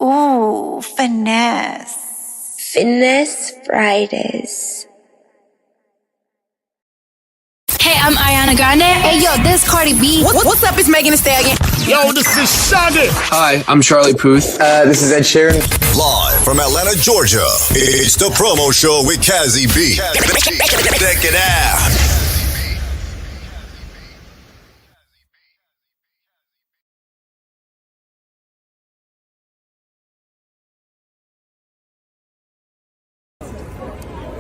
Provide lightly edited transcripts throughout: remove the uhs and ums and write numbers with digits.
Ooh, finesse. Finness Fridays. Hey, I'm Ariana Grande. Hey, yo, this Cardi B. What's up? It's Megan Thee Stallion. Yo, this is Shaggy. Hi, I'm Charlie Puth. This is Ed Sheeran. Live from Atlanta, Georgia, it's the promo show with Cazzy Bee. Check it out.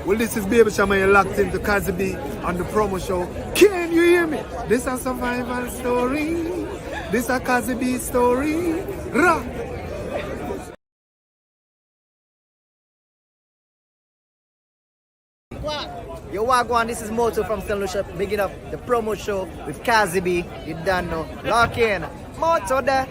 Well, this is Baby Shama. You're locked into Cazzy Bee on the promo show. Can you hear me? This is a survival story. This is a Cazzy Bee story. Ra! Yo, Wagwan, this is Moto from St. Lucia, bigging up the promo show with Cazzy Bee. You don't know. Lock in. Moto there.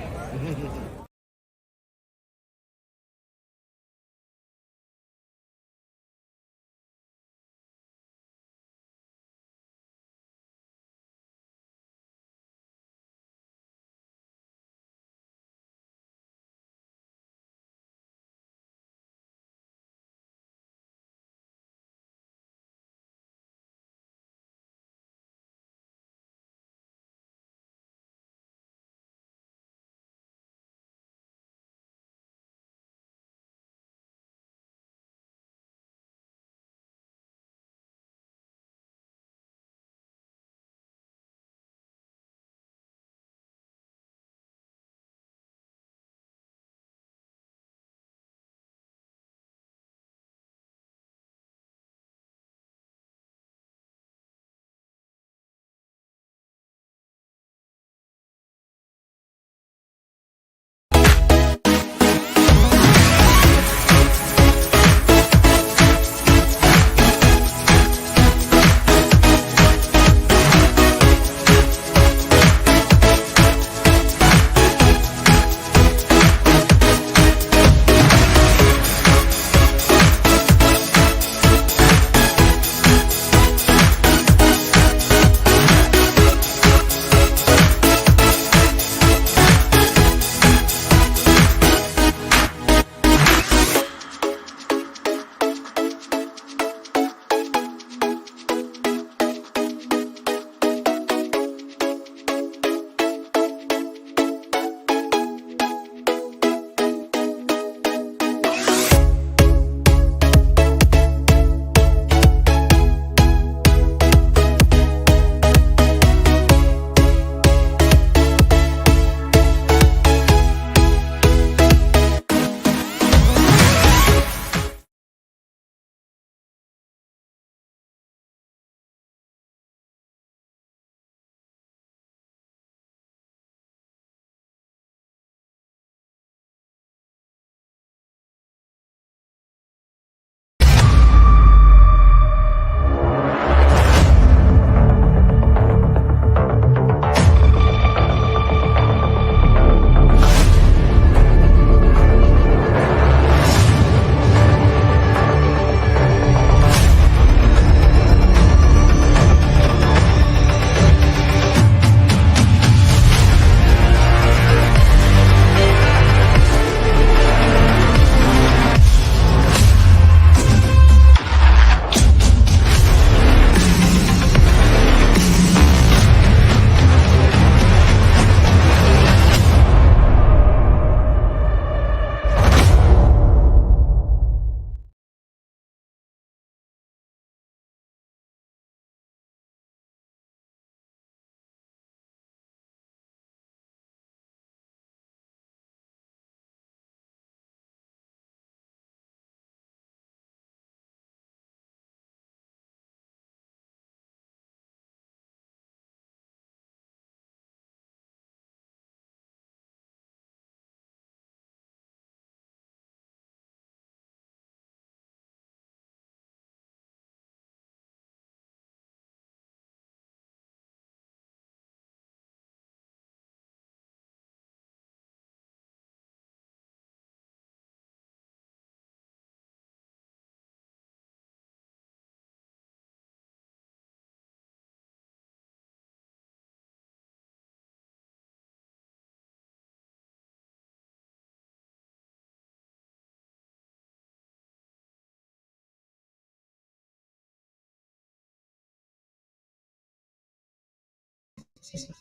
DJ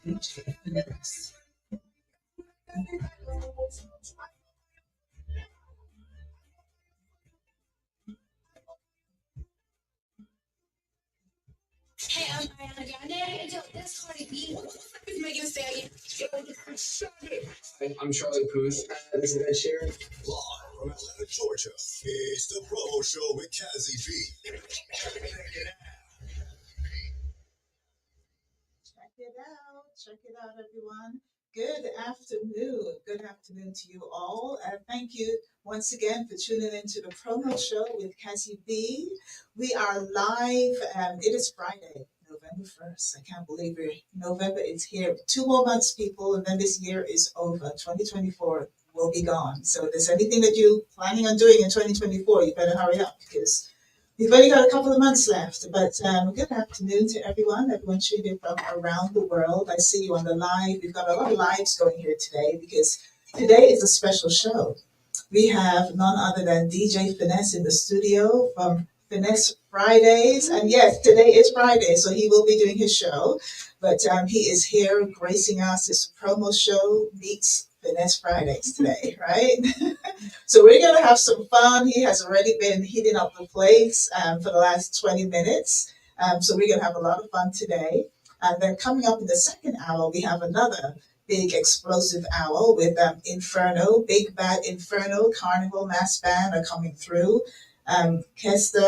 Finness. Hey, I'm Ariana Grande. Yo, this Cardi B. What the fuck is Megan Thee Stallion? I'm Charlie Puth. This is Ed Sheeran. Live from Atlanta, Georgia, it's the promo show with Cazzy Bee. Check it out. Check it out, everyone. Good afternoon. Good afternoon to you all. Thank you once again for tuning into the promo show with Cazzy Bee. We are live. It is Friday, November 1st. I can't believe it. November is here. 2 more months, people, and then this year is over. 2024 will be gone. So if there's anything that you're planning on doing in 2024, you better hurry up because we've only got a couple of months left. But good afternoon to everyone tuning in from around the world. I see you on the live. We've got a lot of lives going here today because today is a special show. We have none other than DJ Finness in the studio from Finness Fridays. And yes, today is Friday, so he will be doing his show. But he is here gracing us. This promo show meets Finness Fridays today, right? So we're going to have some fun. He has already been heating up the place for the last 20 minutes. So we're going to have a lot of fun today. And then coming up in the second hour, we have another big explosive hour with Inferno, Big Bad Inferno Carnival Mass Band are coming through. Kester,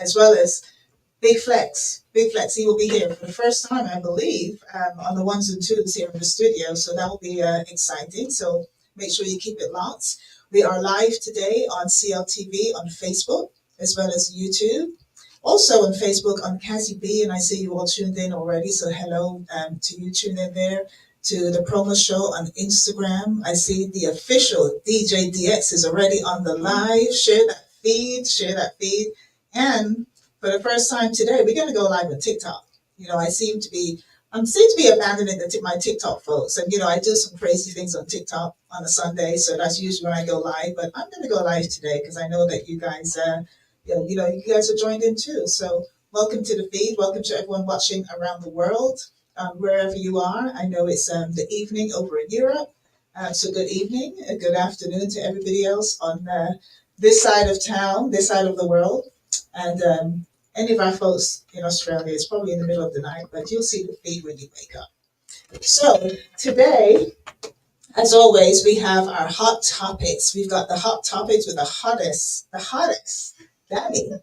as well as Big Flex. Big Flex, he will be here for the first time, I believe, on the ones and twos here in the studio. So that will be exciting. So make sure you keep it locked. We are live today on CLTV on Facebook, as well as YouTube. Also on Facebook on Cazzy Bee, and I see you all tuned in already. So hello to you tuned in there. To the promo show on Instagram. I see the official DJ DX is already on the live. Share that feed. And for the first time today, we're going to go live on TikTok. I seem to be abandoning my TikTok folks. And, I do some crazy things on TikTok on a Sunday. So that's usually when I go live. But I'm going to go live today because I know that you guys, you guys are joined in too. So welcome to the feed. Welcome to everyone watching around the world, wherever you are. I know it's the evening over in Europe. So good evening, good afternoon to everybody else on this side of town, this side of the world. And any of our folks in Australia, it's probably in the middle of the night, but you'll see the feed when you wake up. So today, as always, we have our hot topics. We've got the hot topics with the hottest, Dani.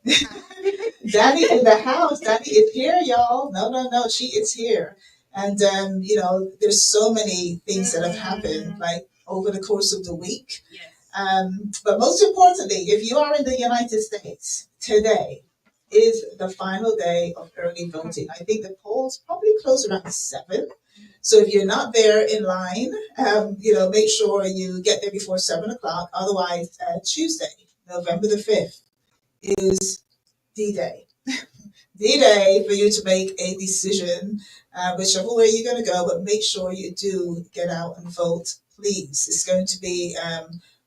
Dani in the house. Dani is here, y'all. No, she is here. And, there's so many things that have happened, like over the course of the week. Yes. But most importantly, if you are in the United States, today is the final day of early voting. I think the polls probably close around 7. So if you're not there in line, make sure you get there before 7 o'clock. Otherwise, Tuesday, November the 5th, is D-Day. D-Day for you to make a decision, whichever way you're going to go, but make sure you do get out and vote, please. It's going to be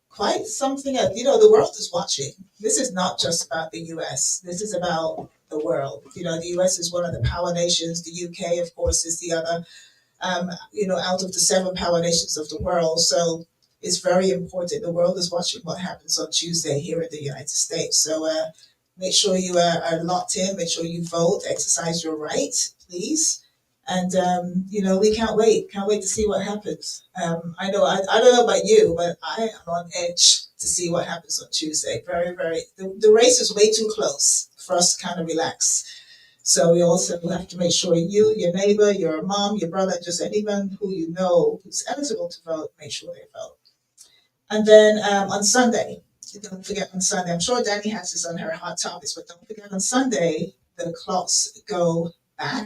quite something else. The world is watching. This is not just about the U.S. This is about the world. The U.S. is one of the power nations. The U.K., of course, is the other, out of the 7 power nations of the world. So it's very important. The world is watching what happens on Tuesday here in the United States. So make sure you are locked in. Make sure you vote. Exercise your right, please. And, we can't wait. Can't wait to see what happens. I don't know about you, but I am on edge to see what happens on Tuesday. Very, very, the race is way too close for us to kind of relax. So we also have to make sure you, your neighbor, your mom, your brother, just anyone who you know who's eligible to vote, make sure they vote. And then on Sunday, don't forget on Sunday, I'm sure Dani has this on her hot topics, but don't forget on Sunday, the clocks go back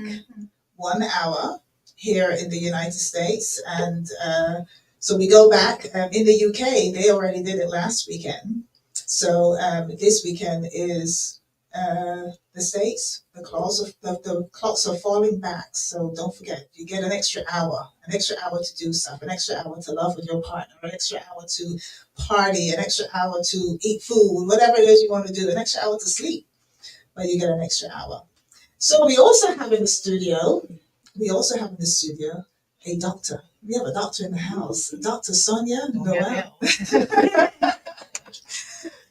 1 hour here in the United States. And so we go back in the UK, they already did it last weekend. So this weekend is the States, the clocks are falling back. So don't forget, you get an extra hour to do stuff, an extra hour to love with your partner, an extra hour to party, an extra hour to eat food, whatever it is you want to do, an extra hour to sleep, but you get an extra hour. So we also have in the studio we also have in the studio a doctor. We have a doctor in the house, Dr. Sonia Noel.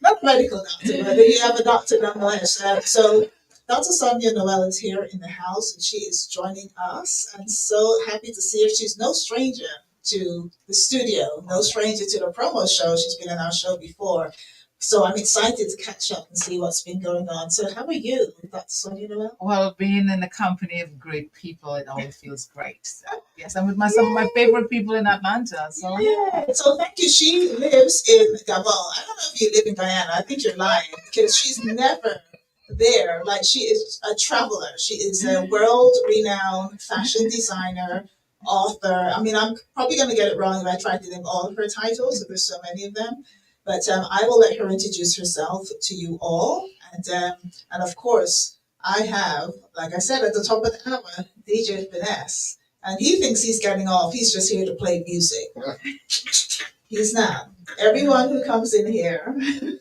Not a medical doctor, but you have a doctor nonetheless. So Dr. Sonia Noel is here in the house and she is joining us. I'm so happy to see her. She's no stranger to the studio, no stranger to the promo show. She's been on our show before. So I'm excited to catch up and see what's been going on. So how are you, Dr. Sonia Noel? Well, being in the company of great people, it always feels great. So, yes, I'm with some of my favorite people in Atlanta. So yeah. So thank you. She lives in Gabon. I don't know if you live in Guyana. I think you're lying because she's never there. Like she is a traveler. She is a world-renowned fashion designer, author. I mean, I'm probably going to get it wrong if I try to name all of her titles. There's so many of them. But I will let her introduce herself to you all. And of course, I have, like I said at the top of the hour, DJ Finness. And he thinks he's getting off. He's just here to play music. He's not. Everyone who comes in here, we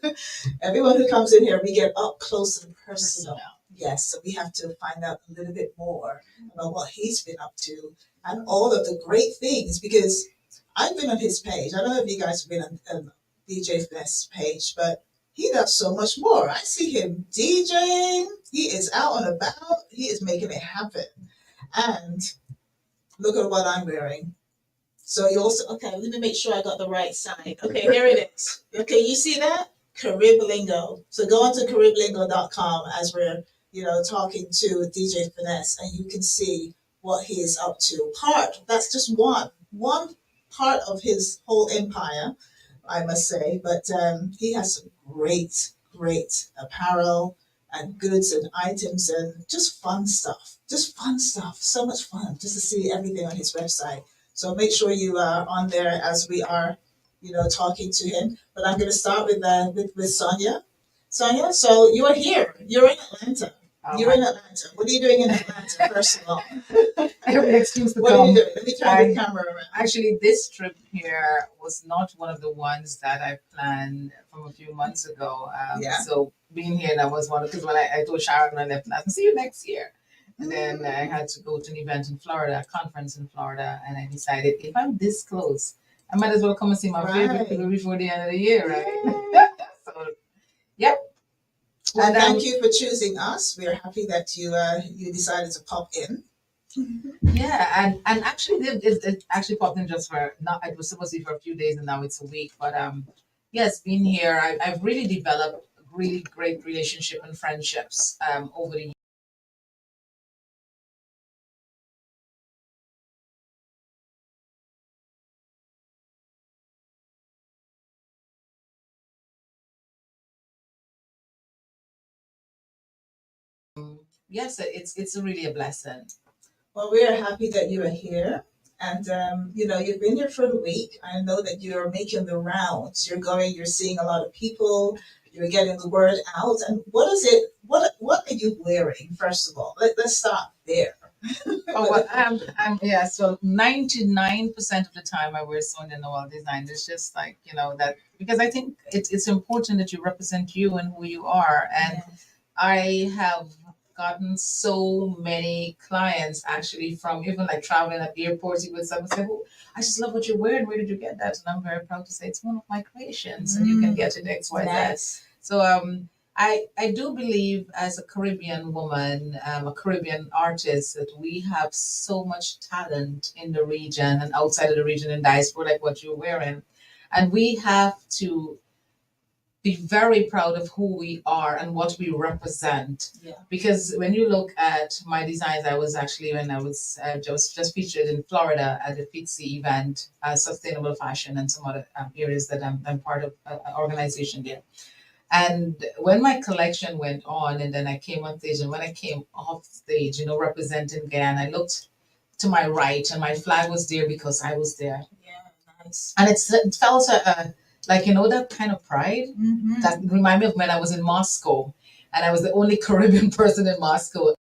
get up close and personal. Yes, so we have to find out a little bit more about what he's been up to and all of the great things. Because I've been on his page. I don't know if you guys have been on DJ Finness' page, but he does so much more. I see him DJing. He is out and about. He is making it happen. And look at what I'm wearing. So you also, okay, let me make sure I got the right side. Okay, here it is. Okay, you see that? Carib Lingo. So go on to cariblingo.com as we're, talking to DJ Finness and you can see what he is up to. That's just one part of his whole empire, I must say. But he has some great apparel and goods and items and just fun stuff. So much fun just to see everything on his website. So make sure you are on there as we are, talking to him. But I'm going to start with Sonia. Sonia, so you are here. You're in Atlanta. You're in Atlanta. What are you doing in Atlanta, first of all? I have an excuse to What come. are you doing? Let me turn the camera around. Actually, this trip here was not one of the ones that I planned from a few months ago. So being here, that was one because when I told Sharon when I left, I said, see you next year. And then I had to go to an event in Florida, a conference in Florida, and I decided if I'm this close, I might as well come and see my favorite people before the end of the year, right? So, yep. Well, thank you for choosing us. We're happy that you decided to pop in. Yeah, and actually, it actually popped in just for not. It was supposed to be for a few days, and now it's a week. But yes, being here, I've really developed really great relationship and friendships over the years. Yes, it's really a blessing. Well, we are happy that you are here. And, you've been here for a week. I know that you're making the rounds. You're seeing a lot of people. You're getting the word out. And what is it? What are you wearing, first of all? Let's start there. So 99% of the time I wear Sonia Noel design. It's just like, that because I think it's important that you represent you and who you are. And I have gotten so many clients actually from even like traveling at airports. You would someone say, "Oh, I just love what you're wearing. Where did you get that?" And I'm very proud to say it's one of my creations, and you can get it XYZ. Nice. So I do believe as a Caribbean woman, a Caribbean artist, that we have so much talent in the region and outside of the region in diaspora, like what you're wearing, and we have to be very proud of who we are and what we represent. Yeah. Because when you look at my designs, I was actually when I was just featured in Florida at the Plexy event, sustainable fashion and some other areas that I'm part of an organization there. And when my collection went on, and then I came on stage, and when I came off stage, representing Guyana, I looked to my right, and my flag was there because I was there. Yeah, nice. And it felt like that kind of pride that reminded me of when I was in Moscow, and I was the only Caribbean person in Moscow.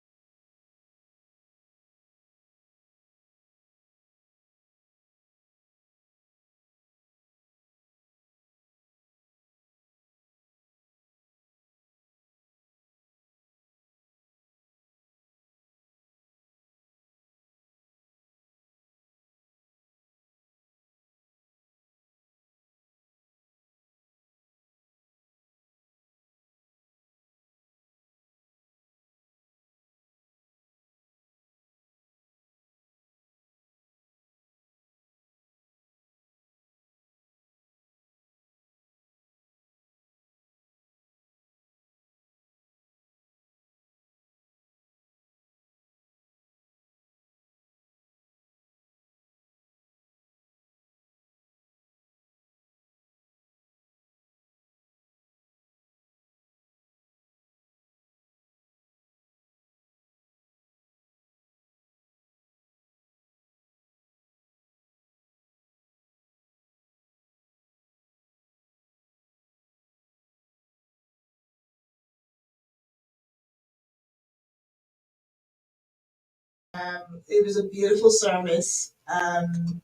It was a beautiful service.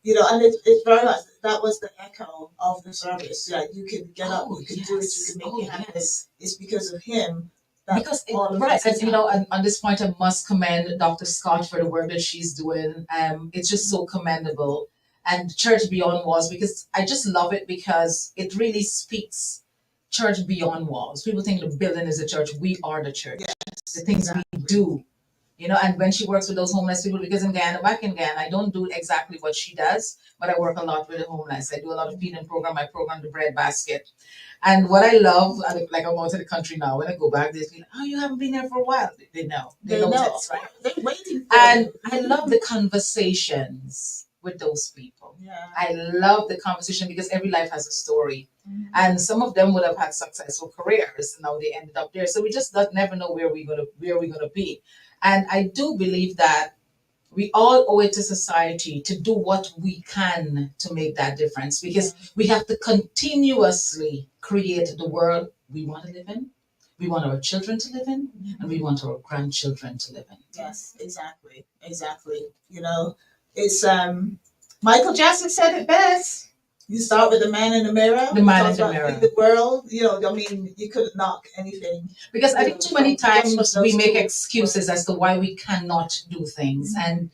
You know, and it's very much that was the echo of the service. Yeah, you could get up, you could do it, you could make it happen. It's because of him. Because right, and you know, and on this point, I must commend Dr. Scott for the work that she's doing. It's just so commendable. And Church Beyond Walls, because I just love it because it really speaks church beyond walls. People think the building is a church. We are the church. Yes, the things we do. You know, and when she works with those homeless people, because in Ghana, back in Ghana, I don't do exactly what she does, but I work a lot with the homeless. I do a lot of feeding program. I program the bread basket. And what I love, like I'm out of the country now, when I go back, they say, oh, you haven't been there for a while. They know. They know this, right? They're waiting for And you. I love the conversations with those people. Yeah. I love the conversation because every life has a story. And some of them would have had successful careers and now they ended up there. So we just never know where we're gonna be. And I do believe that we all owe it to society to do what we can to make that difference because we have to continuously create the world we want to live in, we want our children to live in, and we want our grandchildren to live in. Yes, exactly. You know, it's Michael Jackson said it best. You start with the man in the mirror. The man in the mirror. The world, you know, I mean, you couldn't knock anything. Because I think too many times we make excuses as to why we cannot do things. And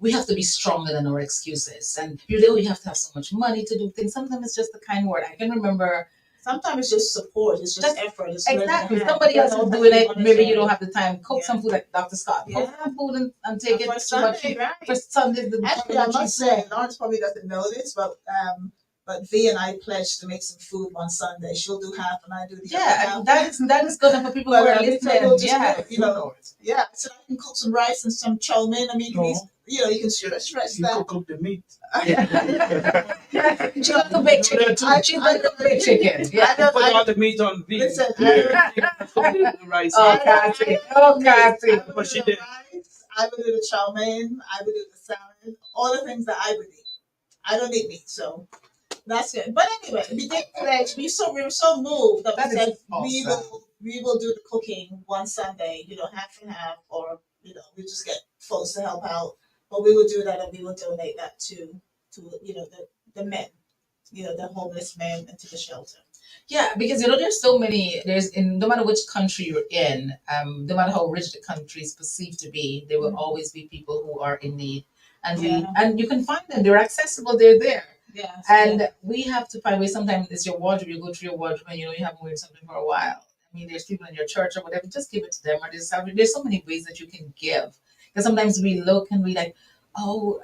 we have to be stronger than our excuses. And you know, you have to have so much money to do things. Sometimes it's just a kind word. I can remember. Sometimes it's just support. It's just effort. It's exactly. Somebody else is doing it. Maybe you don't have the time. Cook some food like Dr. Scott. Cook some food and take it for Sunday, right? For Sunday. Actually, I must say, Lawrence probably doesn't know this, but V and I pledged to make some food one Sunday. She'll do half and I do the other half. that is good for people who are listening. Yeah, you know, yeah. So I can cook some rice and some chow mein. I mean, you know, you can stretch that. You cook the meat. Yeah. She got to bake chicken. She got to bake chicken. Yeah. Put all the meat on V. Listen, the rice. Oh, Cassie. Oh, Cassie. But she did. I would do the chow mein. I would do the salad. All the things that I would eat. I don't eat meat, so that's good. But anyway, we did pledge. We were so moved that we said awesome. we will do the cooking one Sunday. You know, half and half, or you know, we just get folks to help out. But we will do that, and we will donate that to you know the men, you know, the homeless men, and to the shelter. Yeah, because you know there's so many. No matter which country you're in, no matter how rich the country is perceived to be, there will always be people who are in need, and you can find them. They're accessible. They're there. Yeah. And we have to find ways. Sometimes it's your wardrobe. You go through your wardrobe and you know you haven't worn something for a while. I mean, there's people in your church or whatever. Just give it to them. Or there's so many ways that you can give. Because sometimes we look and we like, oh,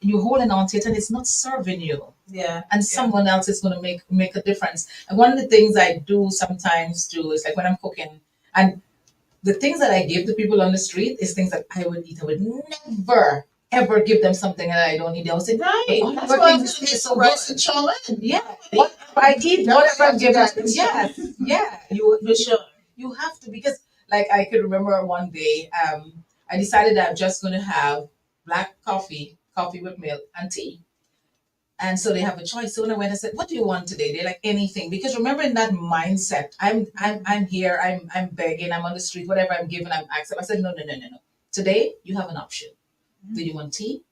you're holding on to it and it's not serving you. Yeah. And someone else is going to make a difference. And one of the things I do sometimes is like when I'm cooking, and the things that I give to people on the street is things that I would eat. I would never ever give them something that I don't need. I'll say, right. That's why I'm just so rice and chow mein. Yeah. What I eat, whatever I'm giving. Yes. Yeah. You for sure. You have to, because like I could remember one day, I decided that I'm just going to have black coffee with milk and tea. And so they have a choice. So when I went, I said, what do you want today? They're like, anything. Because remember, in that mindset, I'm here, I'm begging, I'm on the street, whatever I'm given, I'm accepting. I said, no. Today you have an option. Do you want tea?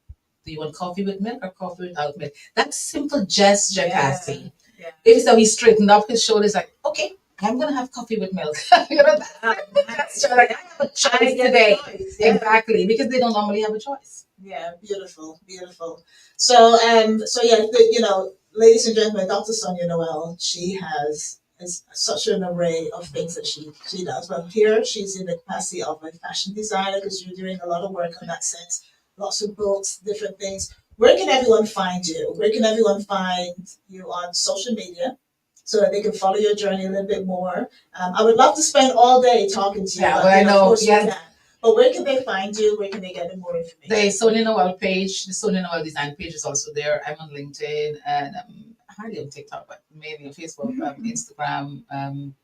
Do you want coffee with milk or coffee without milk? That simple gesture, Cassie. Yeah. If so, he straightened up his shoulders, like, okay, I'm gonna have coffee with milk. You know, that simple gesture, like, I have a choice today. Yeah. Exactly, because they don't normally have a choice. Yeah, beautiful. So, you know, ladies and gentlemen, Dr. Sonia Noel, she has such an array of things that she does. But here she's in the capacity of a fashion designer because you're doing a lot of work on that sense. Lots of books, different things. Where can everyone find you? Where can everyone find you on social media so that they can follow your journey a little bit more? I would love to spend all day talking to you. Yeah, but I know. Yes. But where can they find you? Where can they get more information? The Sonia Noel page, the Sonia Noel design page is also there. I'm on LinkedIn and hardly on TikTok, but mainly on Facebook, Instagram, and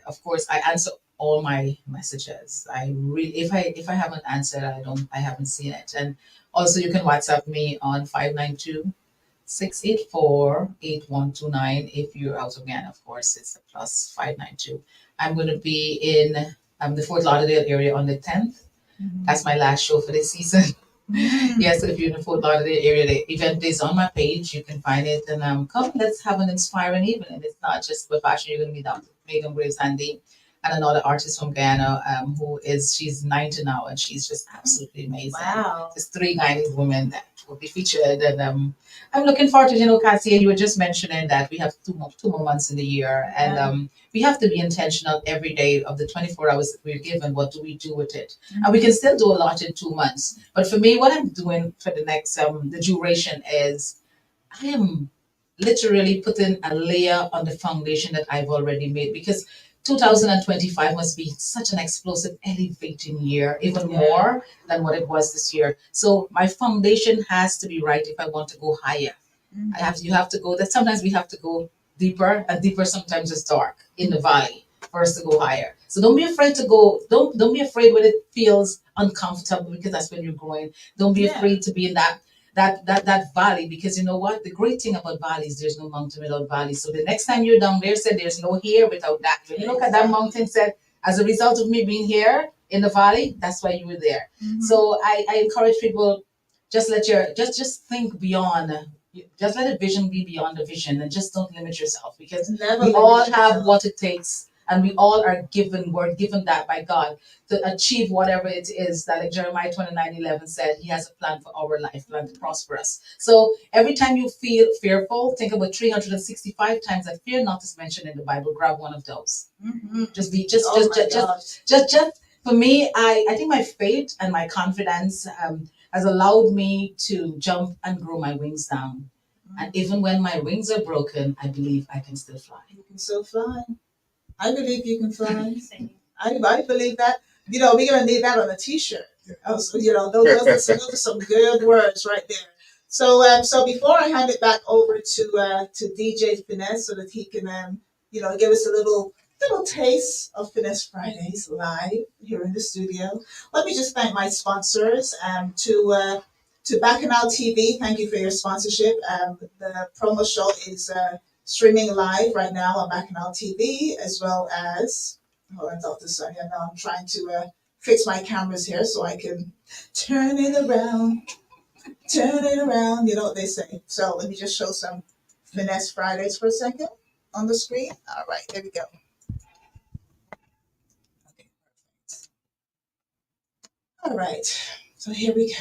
of course, I answer all my messages. If I haven't answered, I haven't seen it. And also you can WhatsApp me on 592-684-8129. If you're out of Ghana, of course, it's a +592. I'm going to be in the Fort Lauderdale area on the 10th. That's my last show for this season. Yes, so if you're in the Fort Lauderdale area, the event is on my page. You can find it, and come. Let's have an inspiring evening. It's not just with fashion. You're going to be down with Megan Graves Handy and another artist from Guyana, she's 90 now, and she's just absolutely amazing. Wow. There's three Guyanese women that will be featured, and I'm looking forward to, Cassie, you were just mentioning that we have two more months in the year, and we have to be intentional every day of the 24 hours that we're given. What do we do with it? And we can still do a lot in 2 months. But for me, what I'm doing for the next the duration is I am literally putting a layer on the foundation that I've already made, because 2025 must be such an explosive, elevating year, even more than what it was this year. So my foundation has to be right if I want to go higher. You have to go that sometimes we have to go deeper, and deeper sometimes is dark in the valley for us to go higher. So don't be afraid to go, don't be afraid when it feels uncomfortable, because that's when you're growing. Don't be afraid to be in that valley, because you know what? The great thing about valleys, there's no mountain without valley. So the next time you're down there, said there's no here without that. When you look at that mountain, said as a result of me being here in the valley, that's why you were there. So I encourage people, just think beyond. Just let a vision be beyond a vision, and just don't limit yourself, because we all have what it takes, and we all are we're given that by God to achieve whatever it is that, like Jeremiah 29:11 said, He has a plan for our life, plan to prosper us. So every time you feel fearful, think about 365 times that fear not is mentioned in the Bible. Grab one of those. Just for me, I think my faith and my confidence has allowed me to jump and grow my wings down. And even when my wings are broken, I believe I can still fly. You can still fly. I believe you can fly. I believe that. We're gonna need that on a T-shirt. So, those are some good words right there. So before I hand it back over to DJ Finness, so that he can give us a little taste of Finesse Fridays live here in the studio. Let me just thank my sponsors. To Bacchanal TV, thank you for your sponsorship. The promo show is streaming live right now on Bacchanal TV, as well as, hold on, Dr. Sonia, now I'm trying to fix my cameras here so I can turn it around, you know what they say. So let me just show some Finesse Fridays for a second on the screen. All right, there we go. Okay, perfect. All right, so here we go.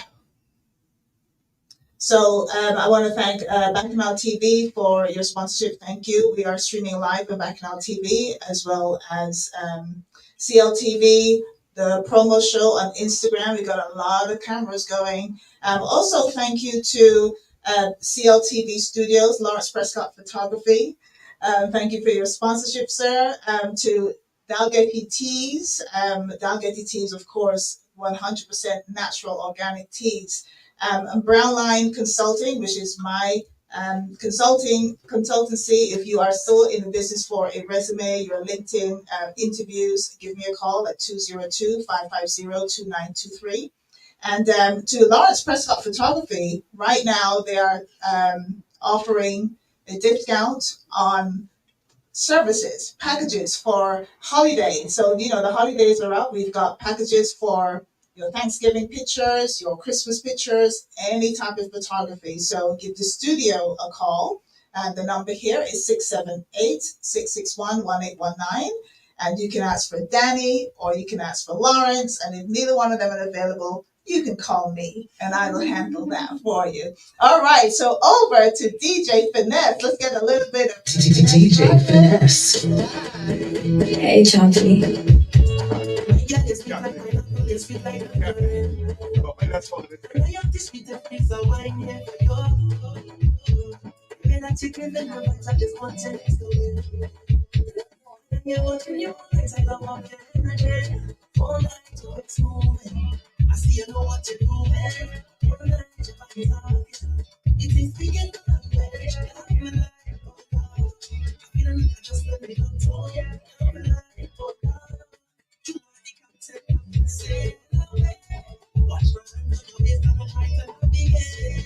So I want to thank Bacchanal TV for your sponsorship. Thank you. We are streaming live on Bacchanal TV, as well as CLTV, the promo show on Instagram. We got a lot of cameras going. Also, thank you to CLTV Studios, Lawrence Prescott Photography. Thank you for your sponsorship, sir. To Dalgety Teas. Dalgety Teas, of course, 100% natural organic teas. And Brown Line Consulting, which is my consultancy. If you are still in the business for a resume, your LinkedIn interviews, give me a call at 202-550-2923. And to Lawrence Prescott Photography, right now they are offering a discount on services, packages for holidays. So, the holidays are up. We've got packages for your Thanksgiving pictures, your Christmas pictures, any type of photography. So give the studio a call. And the number here is 678-661-1819. And you can ask for Dani, or you can ask for Lawrence. And if neither one of them are available, you can call me and I will handle that for you. All right, so over to DJ Finness. Let's get a little bit of DJ Finness. Hey, Chauncey. I see you know what you're doing. It is begin to language. Just let me control you. Say, watch my hands on your waist, I'm trying to begin.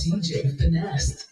DJ Finness.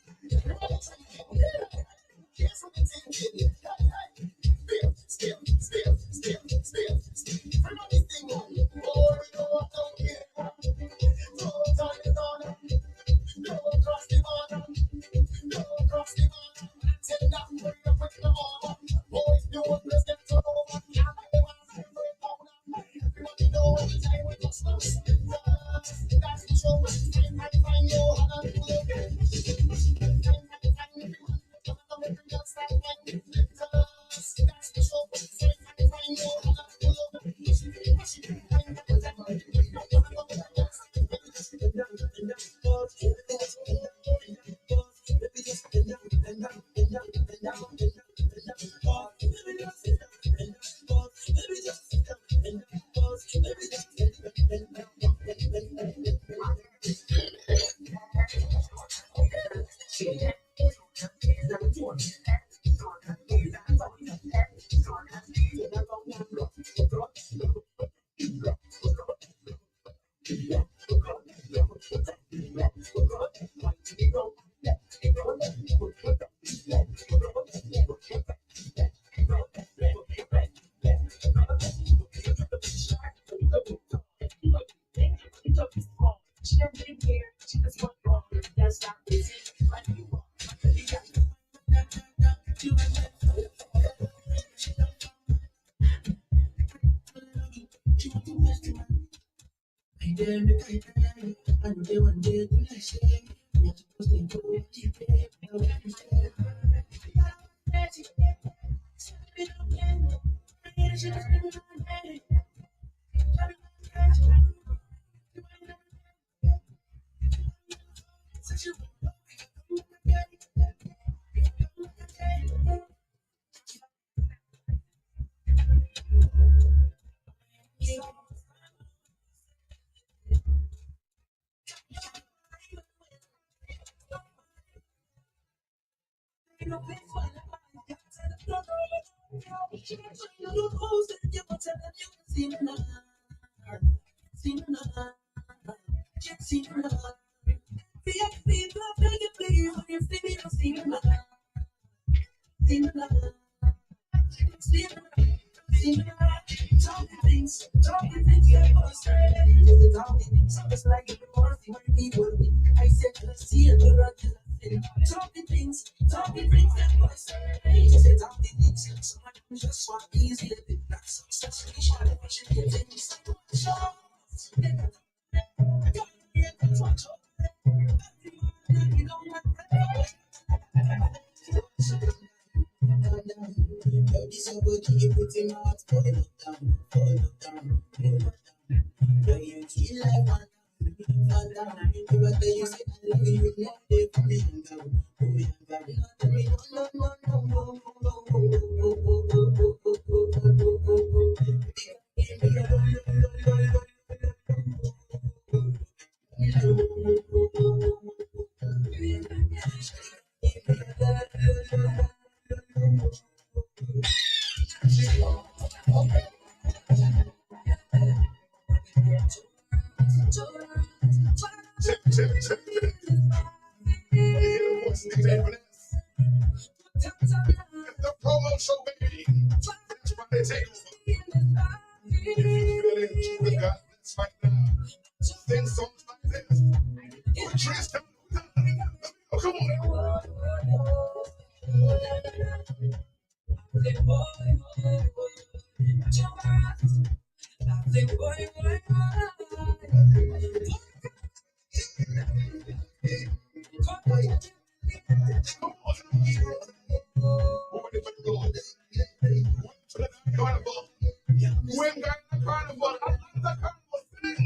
The promo show, baby. That's why they take over. If you feel it, we got this right now. Sing songs like this. With Tristan. Oh, come on. Carnival. When got the carnival, I like the carnival thing.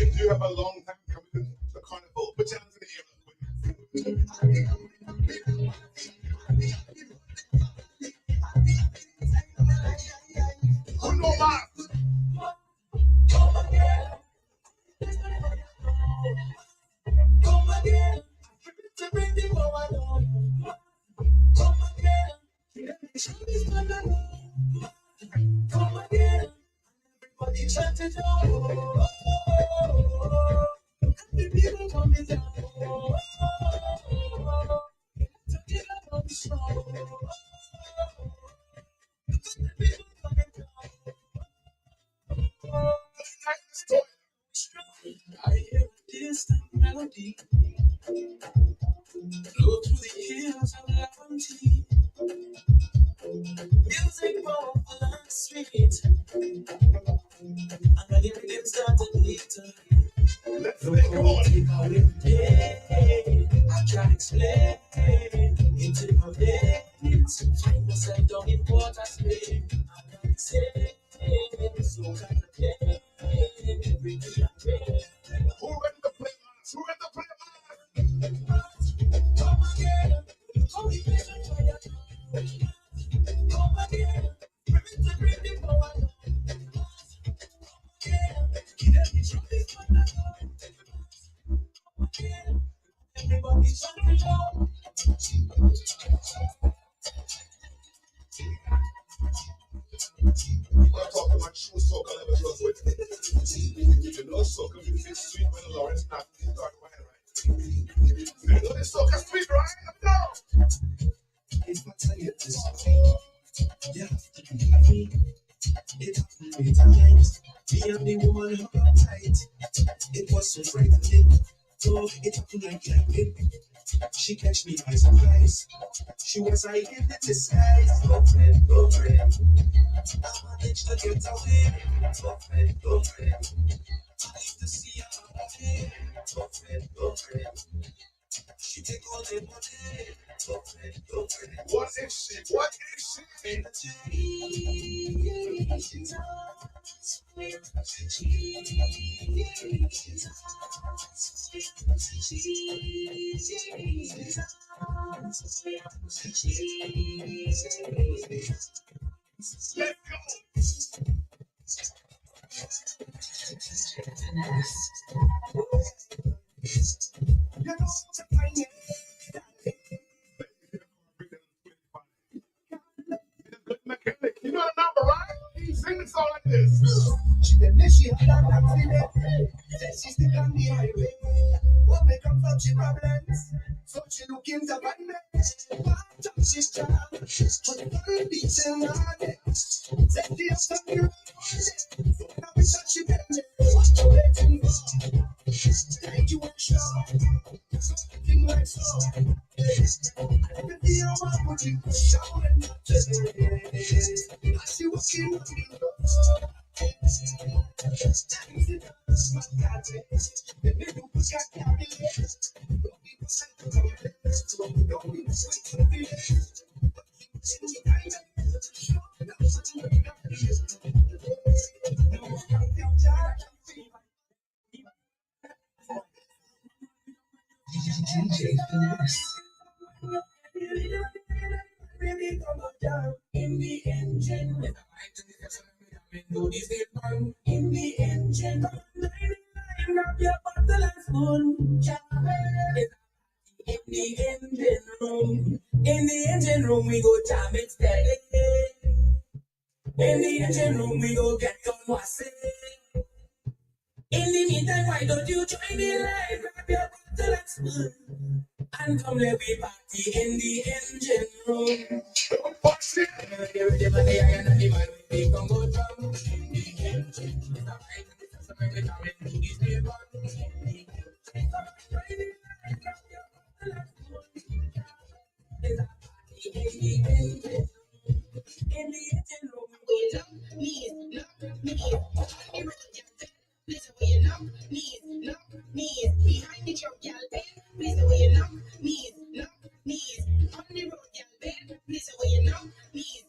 If you have a long time coming to the carnival, put your hands in the air. Who know that? Come again, to bring the power down. Come again, come again. Everybody chant it out. The people coming down. To get up the snow. The people coming down. I hear a distant melody flow through the hills of Lafontaine. Music powerful and sweet, and when the rhythm started later, let's go on. Hey, I can't explain. Into my veins, find myself down in water Spain. I can't say, so kind of pain. Every day I pray. Who read the play, man? Who read the play, man? Come again, come the patient fire. Come again, bring the power. Come again, give them the truth. Come again, everybody jump it up. I'm talking about true soca level plus with it. You know soca music sweet when Lawrence not in dark wine, right? You know the soca sweet, right? No! If I tell you this, you have to believe me. It happened 3 times. Me and the woman who got tight. It was so frightening. So it happened like lightning. She catch me by surprise. She was like in the disguise. Girlfriend, girlfriend. I managed to get away. Girlfriend, girlfriend. I need to see her away. Girlfriend, girlfriend. She take all the money. Girlfriend, girlfriend. What is she? What is she? In the she's Mechanic, you know the number, right? Sing the song like this. She had an accident. Then she stick on the highway. What may come from she problems? So she look into abandonment. What time she's down? Put one beats in her neck. Take the after the road. So now we shot she bend me. What you waiting for? Like you ain't sure. Something like so. I can feel my body shouting up to me. I see what's in the road. DJ Finness. In the engine, in the engine, grab your bottle and spoon. In the engine room, in the engine room, we go jam it steady. In the engine room, we go get on what's it. In the meantime, why don't you join the line? Grab your bottle and spoon. And come let me party in the engine room. What's it? The money and the man we come go down in the engine. It's a ride, it's a ride, we come into this neighborhood. It's a ride, it's a party in the engine. In the engine room, we go down, knees, knock, knees. Listen where you knock, knees, behind the truck, y'all bend. Listen where you knock, knees, on the road, y'all bend. Listen where you knock, knees,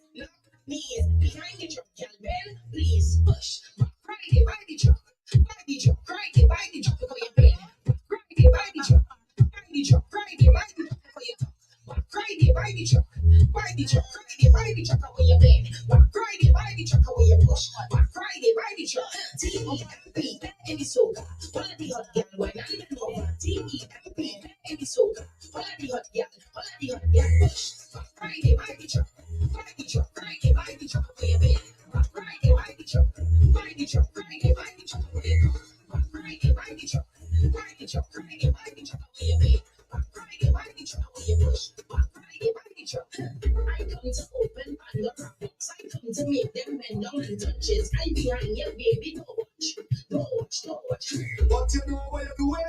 behind the truck, y'all bend. Please push, Friday, by the truck, Friday, by the truck, for your bend. Friday, by the truck, Friday, by the truck, for your talk. Friday, by the truck, Friday, by the truck, for your bend. Friday, by the truck, for your push. Friday, by the truck, T-E-M-P, any soca. All of the hot girl, why not even over? T-E-M-P, any soca. All of the hot girl, push. Friday, by the truck, Friday, by the truck, for your bend. Friday, by the truck, Friday, by the truck, for your talk. Friday, by the truck, Friday, by the truck, for your bend. Friday, by the truck, for your push. Friday, by the truck. I come to open and the profits. I come to make them bend down and touches. I behind you, baby, don't watch. What you know what you're doing?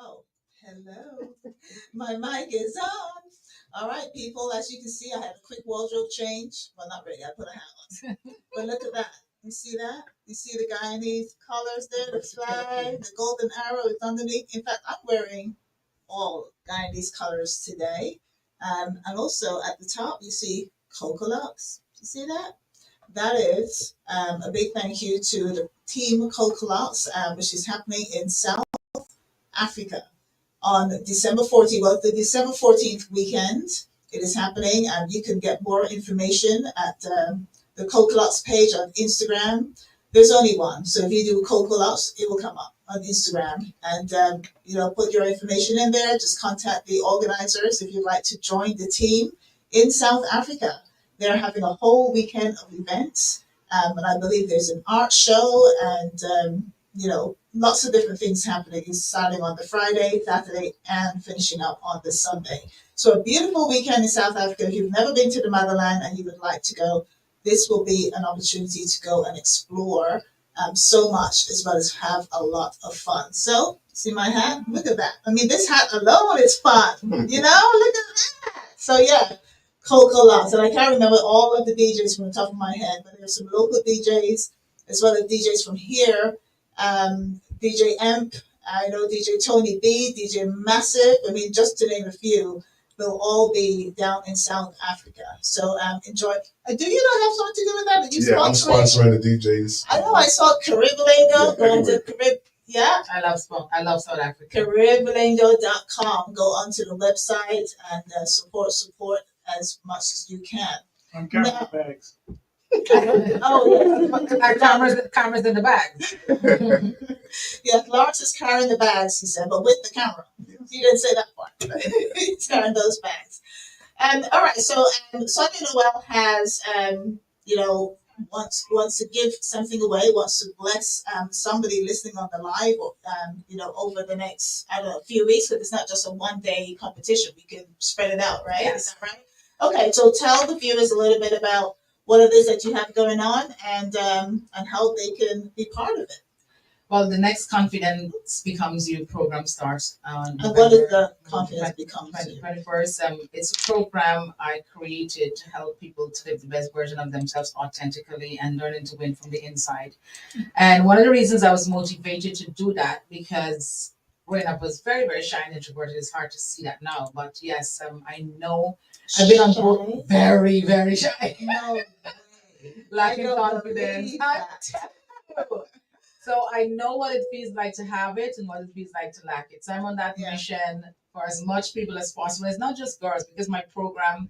Oh, hello. My mic is on. All right, people. As you can see, I had a quick wardrobe change. Well, not really. I put a hat on. But look at that. You see that? You see the Guyanese colors there? The flag, the golden arrow is underneath. In fact, I'm wearing all Guyanese colors today. And also at the top, you see Coco Lux. You see that? That is a big thank you to the team Coco Lux, which is happening in South Africa on December 14th. Well, the December 14th weekend, it is happening. You can get more information at the Coco Lux page on Instagram. There's only one. So if you do Coco Lux, it will come up on Instagram. And, put your information in there. Just contact the organizers if you'd like to join the team in South Africa. They're having a whole weekend of events. And I believe there's an art show and, lots of different things happening. It's starting on the Friday, Saturday, and finishing up on the Sunday. So a beautiful weekend in South Africa. If you've never been to the motherland and you would like to go, this will be an opportunity to go and explore so much, as well as have a lot of fun. So, see my hat? Look at that. I mean, this hat alone is fun. You know, look at that. So yeah, Coco Lots. And I can't remember all of the DJs from the top of my head, but there's some local DJs as well as DJs from here. DJ Emp, I know DJ Tony B, DJ Massive. I mean, just to name a few, they'll all be down in South Africa. So enjoy. Do you not have something to do with that? Are you I'm sponsoring the DJs. I know I saw Caribalingo going to Carib. Yeah. I love South Africa. Caribalingo.com. Go onto the website and support as much as you can. I'm carrying the bags. Oh, yeah. Cameras in the bags. Yeah, Lawrence is carrying the bags, he said, but with the camera. He didn't say that part. He's carrying those bags. All right, so Sonia Noel has, wants to give something away, wants to bless somebody listening on the live, or, over the next, few weeks, because it's not just a one-day competition. We can spread it out, right? Yes. Is that right? Okay, so tell the viewers a little bit about what it is that you have going on and how they can be part of it. Well, the next Confidence Becomes You program starts on And what is the Confidence Becomes You? 21st. It's a program I created to help people to live the best version of themselves authentically and learning to win from the inside. And one of the reasons I was motivated to do that, because growing up was very, very shy and introverted. It's hard to see that now, but yes, I know I've been on board very, very shy. No, lacking confidence. So I know what it feels like to have it and what it feels like to lack it. So I'm on that mission for as much people as possible. It's not just girls, because my program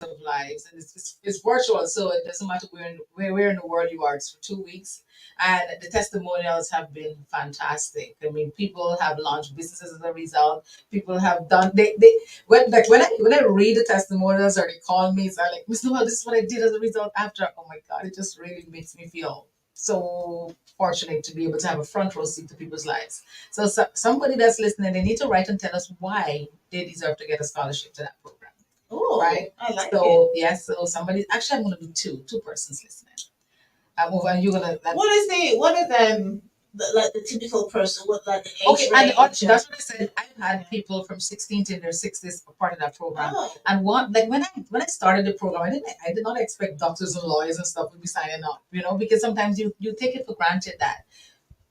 of lives, and it's virtual, so it doesn't matter where in the world you are. It's for 2 weeks, and the testimonials have been fantastic. I mean, people have launched businesses as a result. People have done when I read the testimonials or they call me, it's like, Miss Noel, this is what I did as a result after. Oh my God, it just really makes me feel so fortunate to be able to have a front row seat to people's lives. So somebody that's listening, they need to write and tell us why they deserve to get a scholarship to that program. Oh, right. I like so, it. Yes. So somebody, actually, I'm going to do two persons listening. And you're going to. What is the typical person? What like the age okay, range? And that's what I said. I've had people from 16 to their 60s part of that program. Oh. And when I started the program, I did not expect doctors and lawyers and stuff to be signing up, because sometimes you take it for granted that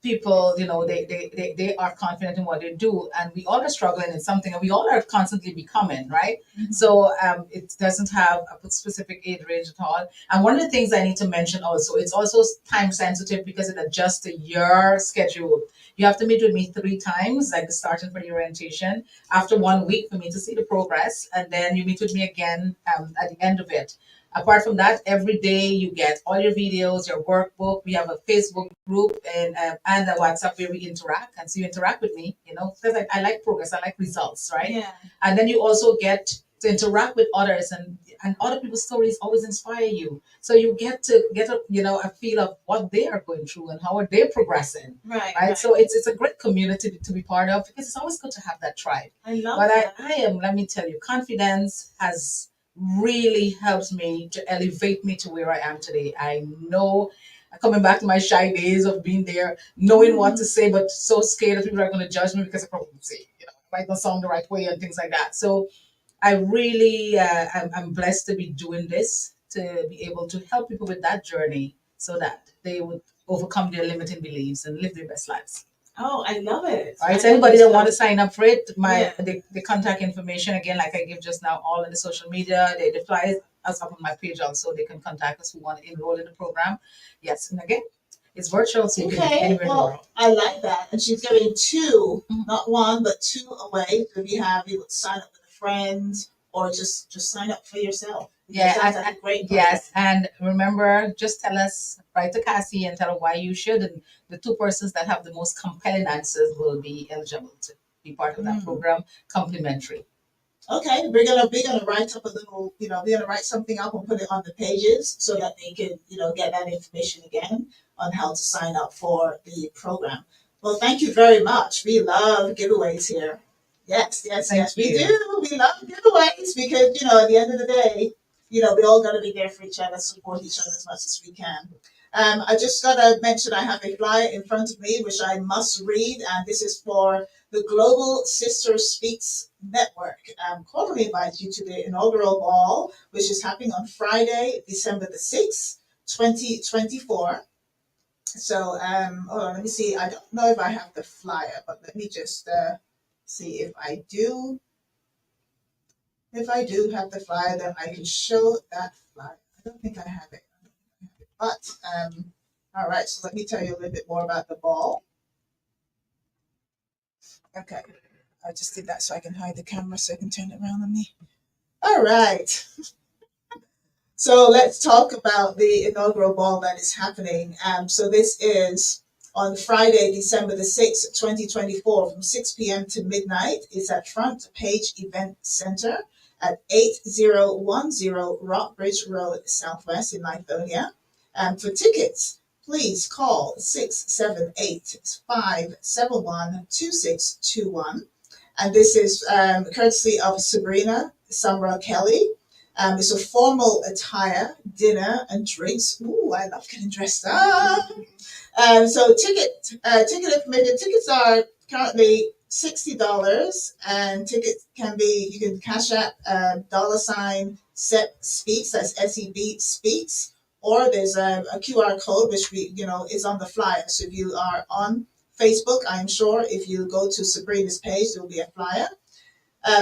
people, they are confident in what they do, and we all are struggling in something, and we all are constantly becoming, right? Mm-hmm. So it doesn't have a specific age range at all. And one of the things I need to mention also, it's also time sensitive because it adjusts to your schedule. You have to meet with me 3 times, like starting for the orientation, after 1 week for me to see the progress, and then you meet with me again at the end of it. Apart from that, every day you get all your videos, your workbook. We have a Facebook group and a WhatsApp where we interact. And so you interact with me, because I like progress, I like results, right? Yeah. And then you also get to interact with others, and other people's stories always inspire you. So you get to get a feel of what they are going through and how are they progressing. Right. So it's a great community to be part of, because it's always good to have that tribe. I love that. But let me tell you, confidence has really helps me to elevate me to where I am today. I know, coming back to my shy days of being there, knowing what to say, but so scared that people are going to judge me because I probably say, I might not sound the right way and things like that. So I really, I'm blessed to be doing this, to be able to help people with that journey so that they would overcome their limiting beliefs and live their best lives. Oh, I love it. All right, so anybody that want to sign up for it, the contact information, again, like I give just now, all in the social media, the flyers us up on my page also. They can contact us who want to enroll in the program. Yes, and again, it's virtual, so you can be anywhere in the world. I like that. And she's giving 2, not 1, but 2 away. So if you would sign up with a friend or just sign up for yourself. Yeah, sounds like a great program. Yes, and remember, just tell us, write to Cassie and tell her why you should, and the 2 persons that have the most compelling answers will be eligible to be part of that program, complimentary. Okay, we're gonna write up a little, we're gonna write something up and put it on the pages so that they can, get that information again on how to sign up for the program. Well, thank you very much. We love giveaways here. Yes, yes, Thank yes, we you. do. We love giveaways because, at the end of the day, we all got to be there for each other, support each other as much as we can. I just got to mention I have a flyer in front of me, which I must read, and this is for the Global Sister Speaks Network. Cordially invite you to the inaugural ball, which is happening on Friday, December the 6th, 2024. So, hold on, let me see. I don't know if I have the flyer, but let me just see if I do. If I do have the flyer, then I can show that flyer. I don't think I have it. But, all right, so let me tell you a little bit more about the ball. Okay, I just did that so I can hide the camera so I can turn it around on me. All right. So let's talk about the inaugural ball that is happening. So this is on Friday, December the 6th, 2024, from 6 p.m. to midnight. It's at Front Page Event Center at 8010 Rockbridge Road, Southwest in Lithonia. For tickets, please call 678-571-2621. And this is courtesy of Sabrina Samra Kelly. It's a formal attire, dinner, and drinks. Ooh, I love getting dressed up. So ticket information. Tickets are currently $60, and tickets you can cash out $ SEP Speaks. That's SEB Speaks, or there's a QR code which is on the flyer. So if you are on Facebook, I'm sure if you go to Sabrina's page, there will be a flyer.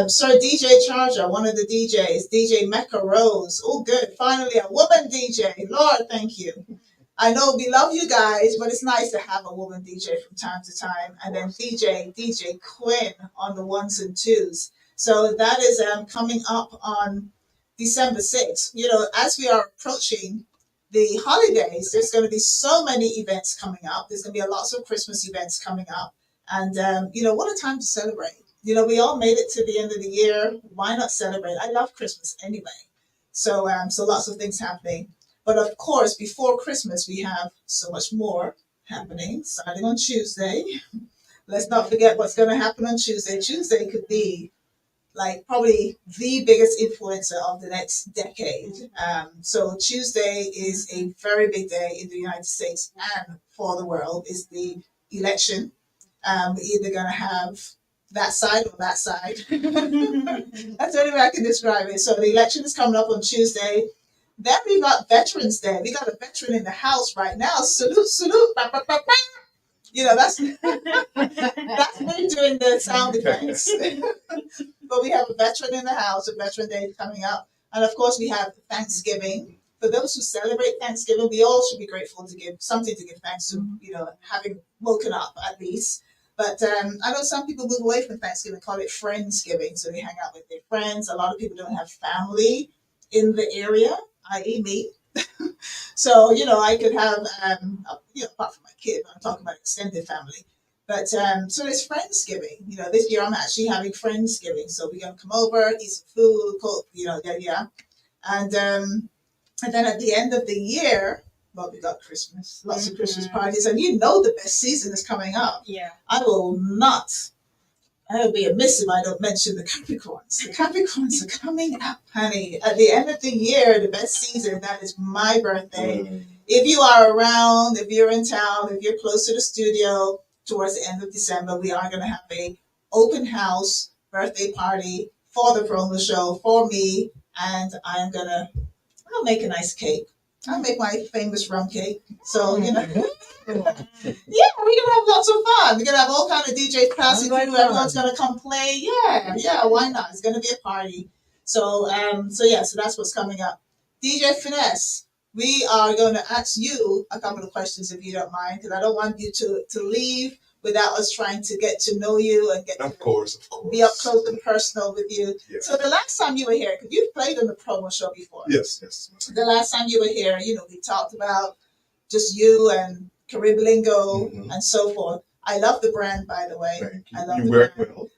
Sir DJ Charger, one of the DJs, DJ Mecca Rose. Oh, good. Finally, a woman DJ. Lord, thank you. I know we love you guys, but it's nice to have a woman DJ from time to time. And then DJ Quinn on the ones and twos. So that is coming up on December 6th. As we are approaching the holidays, there's going to be so many events coming up. There's going to be lots of Christmas events coming up. And, what a time to celebrate. We all made it to the end of the year. Why not celebrate? I love Christmas anyway. So lots of things happening. But of course, before Christmas, we have so much more happening, starting on Tuesday. Let's not forget what's going to happen on Tuesday. Tuesday could be probably the biggest influencer of the next decade. So Tuesday is a very big day in the United States and for the world. Is the election. We're either going to have that side or that side. That's the only way I can describe it. So the election is coming up on Tuesday. Then we got Veterans Day. We got a veteran in the house right now. Salute, salute. Bah, bah, bah, bah. That's me doing the sound effects. But we have a veteran in the house. A Veteran Day is coming up. And of course, we have Thanksgiving. For those who celebrate Thanksgiving, we all should be grateful to give something to give thanks to, having woken up at least. But I know some people move away from Thanksgiving, call it Friendsgiving. So they hang out with their friends. A lot of people don't have family in the area, i.e. me. So, I could have, apart from my kid, I'm talking about extended family. But so there's Friendsgiving. This year I'm actually having Friendsgiving. So we're going to come over, eat some food, cook, yeah. And then at the end of the year, well, we got Christmas, lots of Christmas parties, and the best season is coming up. Yeah. I will be amiss if I don't mention the Capricorns. The Capricorns are coming up, honey. At the end of the year, the best season, that is my birthday. If you are around, if you're in town, if you're close to the studio, towards the end of December, we are going to have a open house birthday party for the promo show for me, and I'll make a nice cake. I'll make my famous rum cake. So, yeah, we're going to have lots of fun. We're going to have all kinds of DJs passing through. Everyone's going to come play. Yeah, why not? It's going to be a party. So that's what's coming up. DJ Finness, we are going to ask you a couple of questions if you don't mind, because I don't want you to leave without us trying to get to know you and get Of course. be up close and personal with you. Yeah. So the last time you were here, because you've played on the promo show before. Yes. The last time you were here, we talked about just you and Carib Lingo and so forth. I love the brand, by the way. Thank you. I love You the wear it brand. well.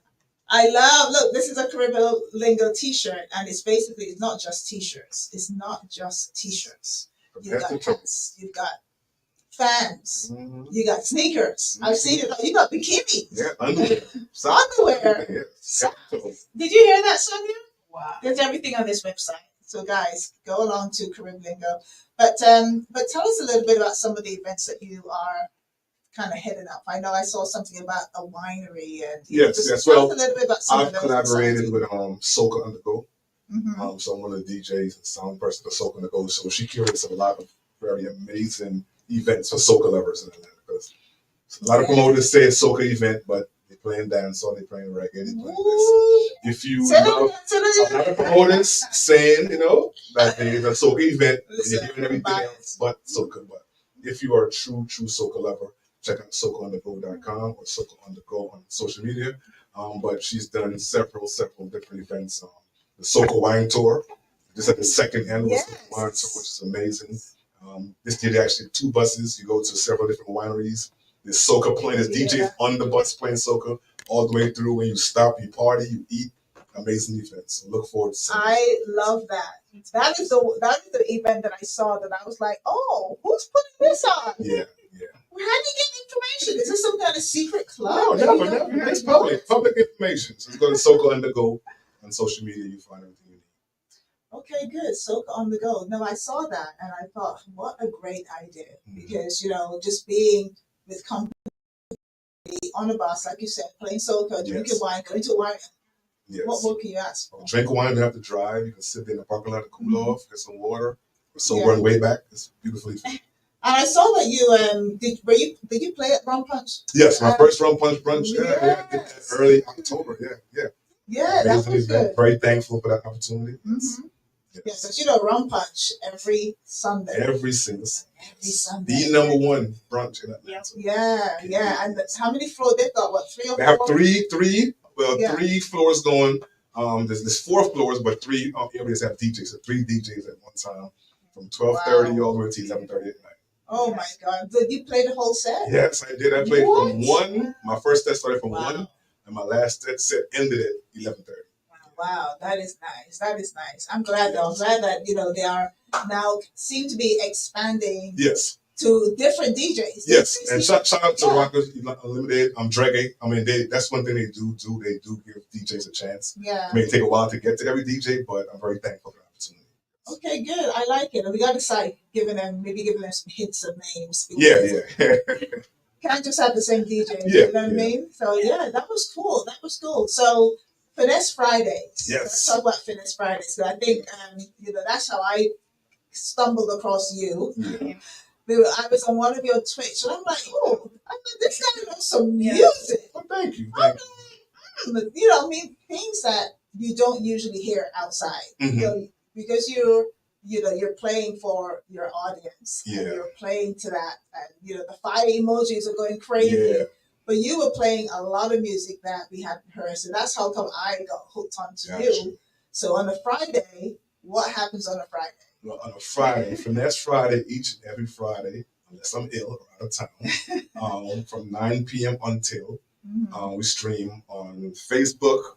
Look, this is a Carib Lingo t-shirt, and it's not just t-shirts. It's not just t-shirts. You've got hats, you've got fans. Mhm. You got sneakers. I've seen it. You got bikinis. Yeah, underwear. Underwear. Yeah. So- So, Did you hear that, Sonia? Wow. There's everything on this website. So guys, go along to Caribbean Lingo. But tell us a little bit about some of the events that you are kind of heading up. I know I saw something about a winery and yes. just Well, tell us a little bit about some I've of those. collaborated with Soca on the Go. Mm-hmm. So I'm one of the DJs and sound person for Soca on the Go. So she curates a lot of very amazing events for soca lovers in Atlanta. Because a lot of promoters say it's soca event, but they playing dancehall, they playing reggae, they playing this. If you love a lot of promoters saying, that it's a soca event, you're hearing everything else but soca. But if you are a true soca lover, check out socaonthego.com or Soca on the Go on social media. But she's done several different events. The Soca Wine Tour. This is the second annual Soca Wine Tour, which is amazing. This year, actually 2 buses. You go to several different wineries. There's soca playing. There's DJs on the bus playing soca all the way through. When you stop, you party, you eat. Amazing events. So look forward to seeing I love that. That is the event that I saw that I was like, oh, who's putting this on? Yeah. How do you get information? Is this some kind of secret No, club? never. It's public information. So you go to Soca on the Go on social media, you find everything you need. Okay, good. Soca on the Go. No, I saw that and I thought, what a great idea. Because, just being with company on a bus, like you said, playing soca, drinking wine, going to wine. Yes. What more can you ask for? Drink wine, you don't have to drive. You can sit there in the parking lot to cool off, get some water. So run way back. It's beautifully fun. And I saw that you did you play at Rum Punch? Yes, my first Rum Punch brunch. Yeah, early October. Yeah, that was good. Very thankful for that opportunity. Mm-hmm. Yes, because Rum Punch every Sunday. Every single Sunday. The number one brunch in Atlanta. Yeah. And how many floors they've got? What, 3 or 4? They have three. Well, 3 floors going. There's 4 floors, but 3 areas have DJs. So 3 DJs at one time, from 12:30 all the way to 11:30 at night. Oh my God! Did you play the whole set? Yes, I did. I played from 1. My first set started from 1, and my last set ended at 11:30. Wow, that is nice. That is nice. I'm glad though. I'm glad that they are now seem to be expanding. Yes. To different DJs. Yes, and shout out to Rockers Unlimited. Draggy. I mean, that's one thing they do. They do give DJs a chance. Yeah. It may take a while to get to every DJ, but I'm very thankful for the opportunity. Okay, good. I like it. And we got to start giving them some hints of names. Yeah. Can't just have the same DJ. You know what I mean? So that was cool. So Finesse Fridays. Yes. Let's talk about Finesse Fridays. So I think that's how I stumbled across you. Yeah. I was on one of your Twitch, and I'm like, oh, this guy knows some music. Well, thank you. Things that you don't usually hear outside. Mm-hmm. Because you're playing for your audience. Yeah. And you're playing to that, and the fire emojis are going crazy. Yeah. But you were playing a lot of music that we hadn't heard, so that's how come I got hooked onto you. So on a Friday, what happens on a Friday? Well, on a Friday, Finesse Friday, each and every Friday, unless I'm ill or out of town, from 9 p.m. until we stream on Facebook,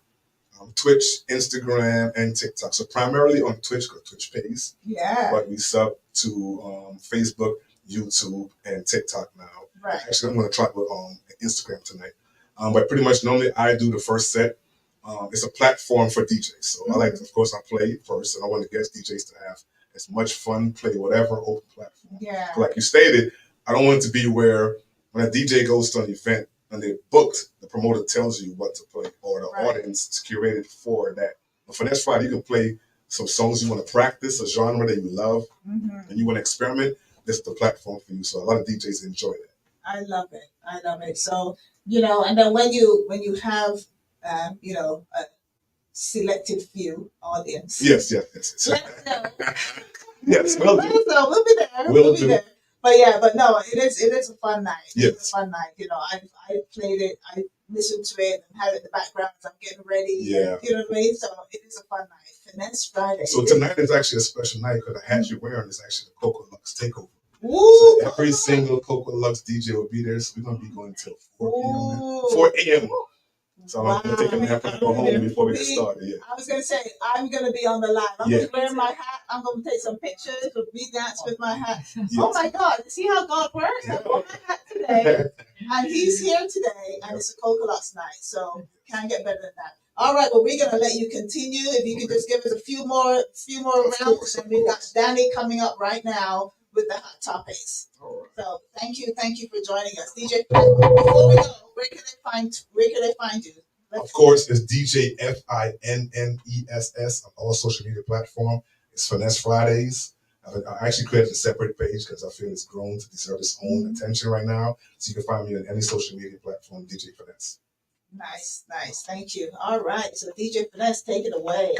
Twitch, Instagram, and TikTok. So primarily on Twitch, because Twitch pays. Yeah. But we sub to Facebook, YouTube, and TikTok now. Right. Actually, I'm going to try with Instagram tonight. But pretty much normally I do the first set. It's a platform for DJs. So I like, of course, I play first, and I want the guest DJs to have as much fun, play whatever, open platform. Yeah. Like you stated, I don't want it to be where when a DJ goes to an event and they're booked, the promoter tells you what to play, or the audience is curated for that. But for Finesse Friday, you can play some songs you want to practice, a genre that you love, and you want to experiment. This is the platform for you. So a lot of DJs enjoy that. I love it. So, and then when you have, a selected few audience. Yes. Let us know. Yes, we'll be there. We'll be there. But no, it is a fun night. Yes. It's a fun night. I played it, I listened to it and had it in the background as I'm getting ready. Yeah. You know what I mean? So it is a fun night. Finesse Friday. So tonight is actually a special night because the hat you're wearing is actually the Coco Lux takeover. Ooh. So every single Coco Lux DJ will be there. So we're going to be going till 4 p.m. 4 a.m. So I'm gonna take a nap and go home before we get started. Yeah. I was gonna say I'm gonna be on the live. I'm gonna wear my hat. I'm gonna take some pictures of me dance with my hat. Yes. Oh my God! See how God works? I wore my hat today, and He's here today, and it's a Coconuts night, so can't get better than that. All right, well, we're gonna let you continue. If you could just give us a few more rounds, and we've got Dani coming up right now with the hot topics. So thank you for joining us, DJ. Before we go, where can they find you? Of course, it's DJ FINNESS on all social media platforms. It's Finesse Fridays. I actually created a separate page because I feel it's grown to deserve its own attention right now. So you can find me on any social media platform, DJ Finness. Nice. Thank you. All right. So DJ Finness, take it away.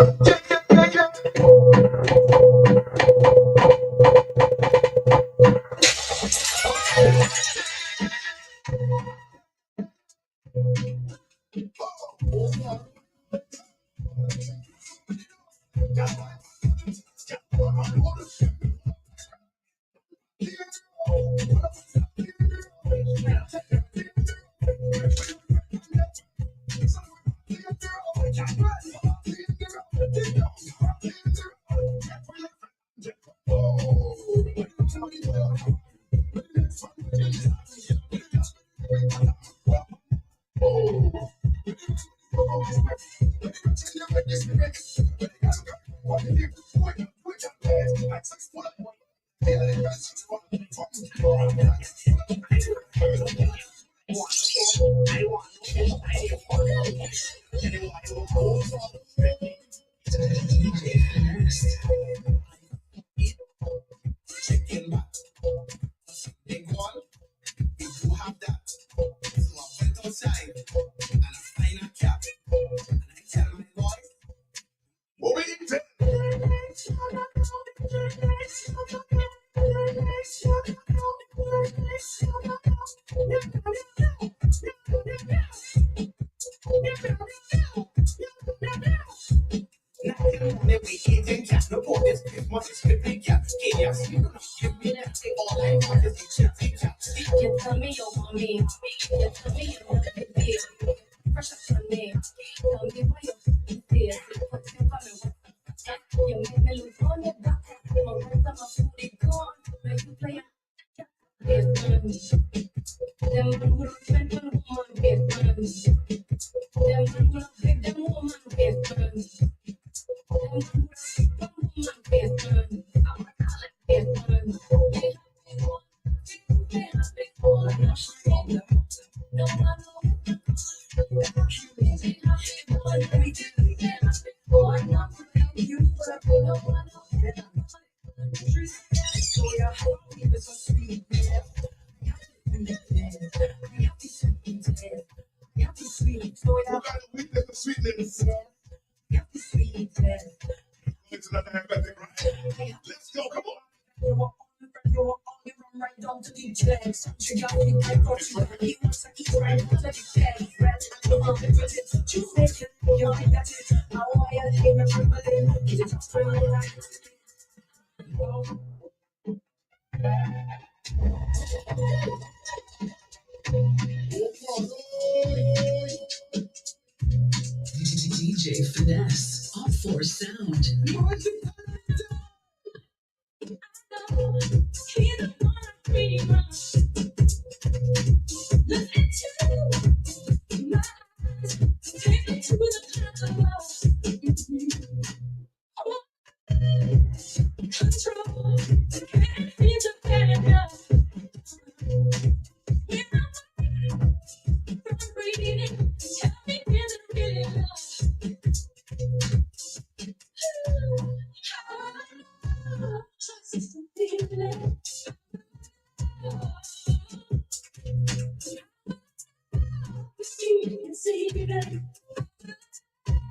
DJ Finness, all for sound.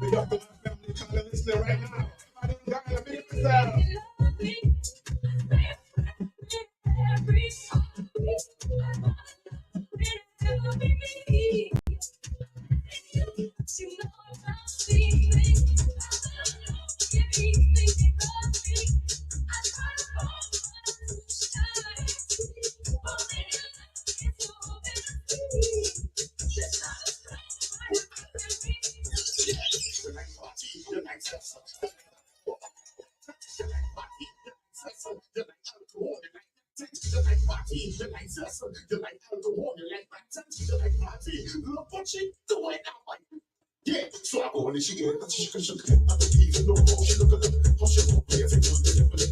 We got the family calling listening right now. Everybody got a big sound. Yeah, so I go and she get it. She can shoot it. I believe in no more. She look at the how she won't play. Take one to the bullet.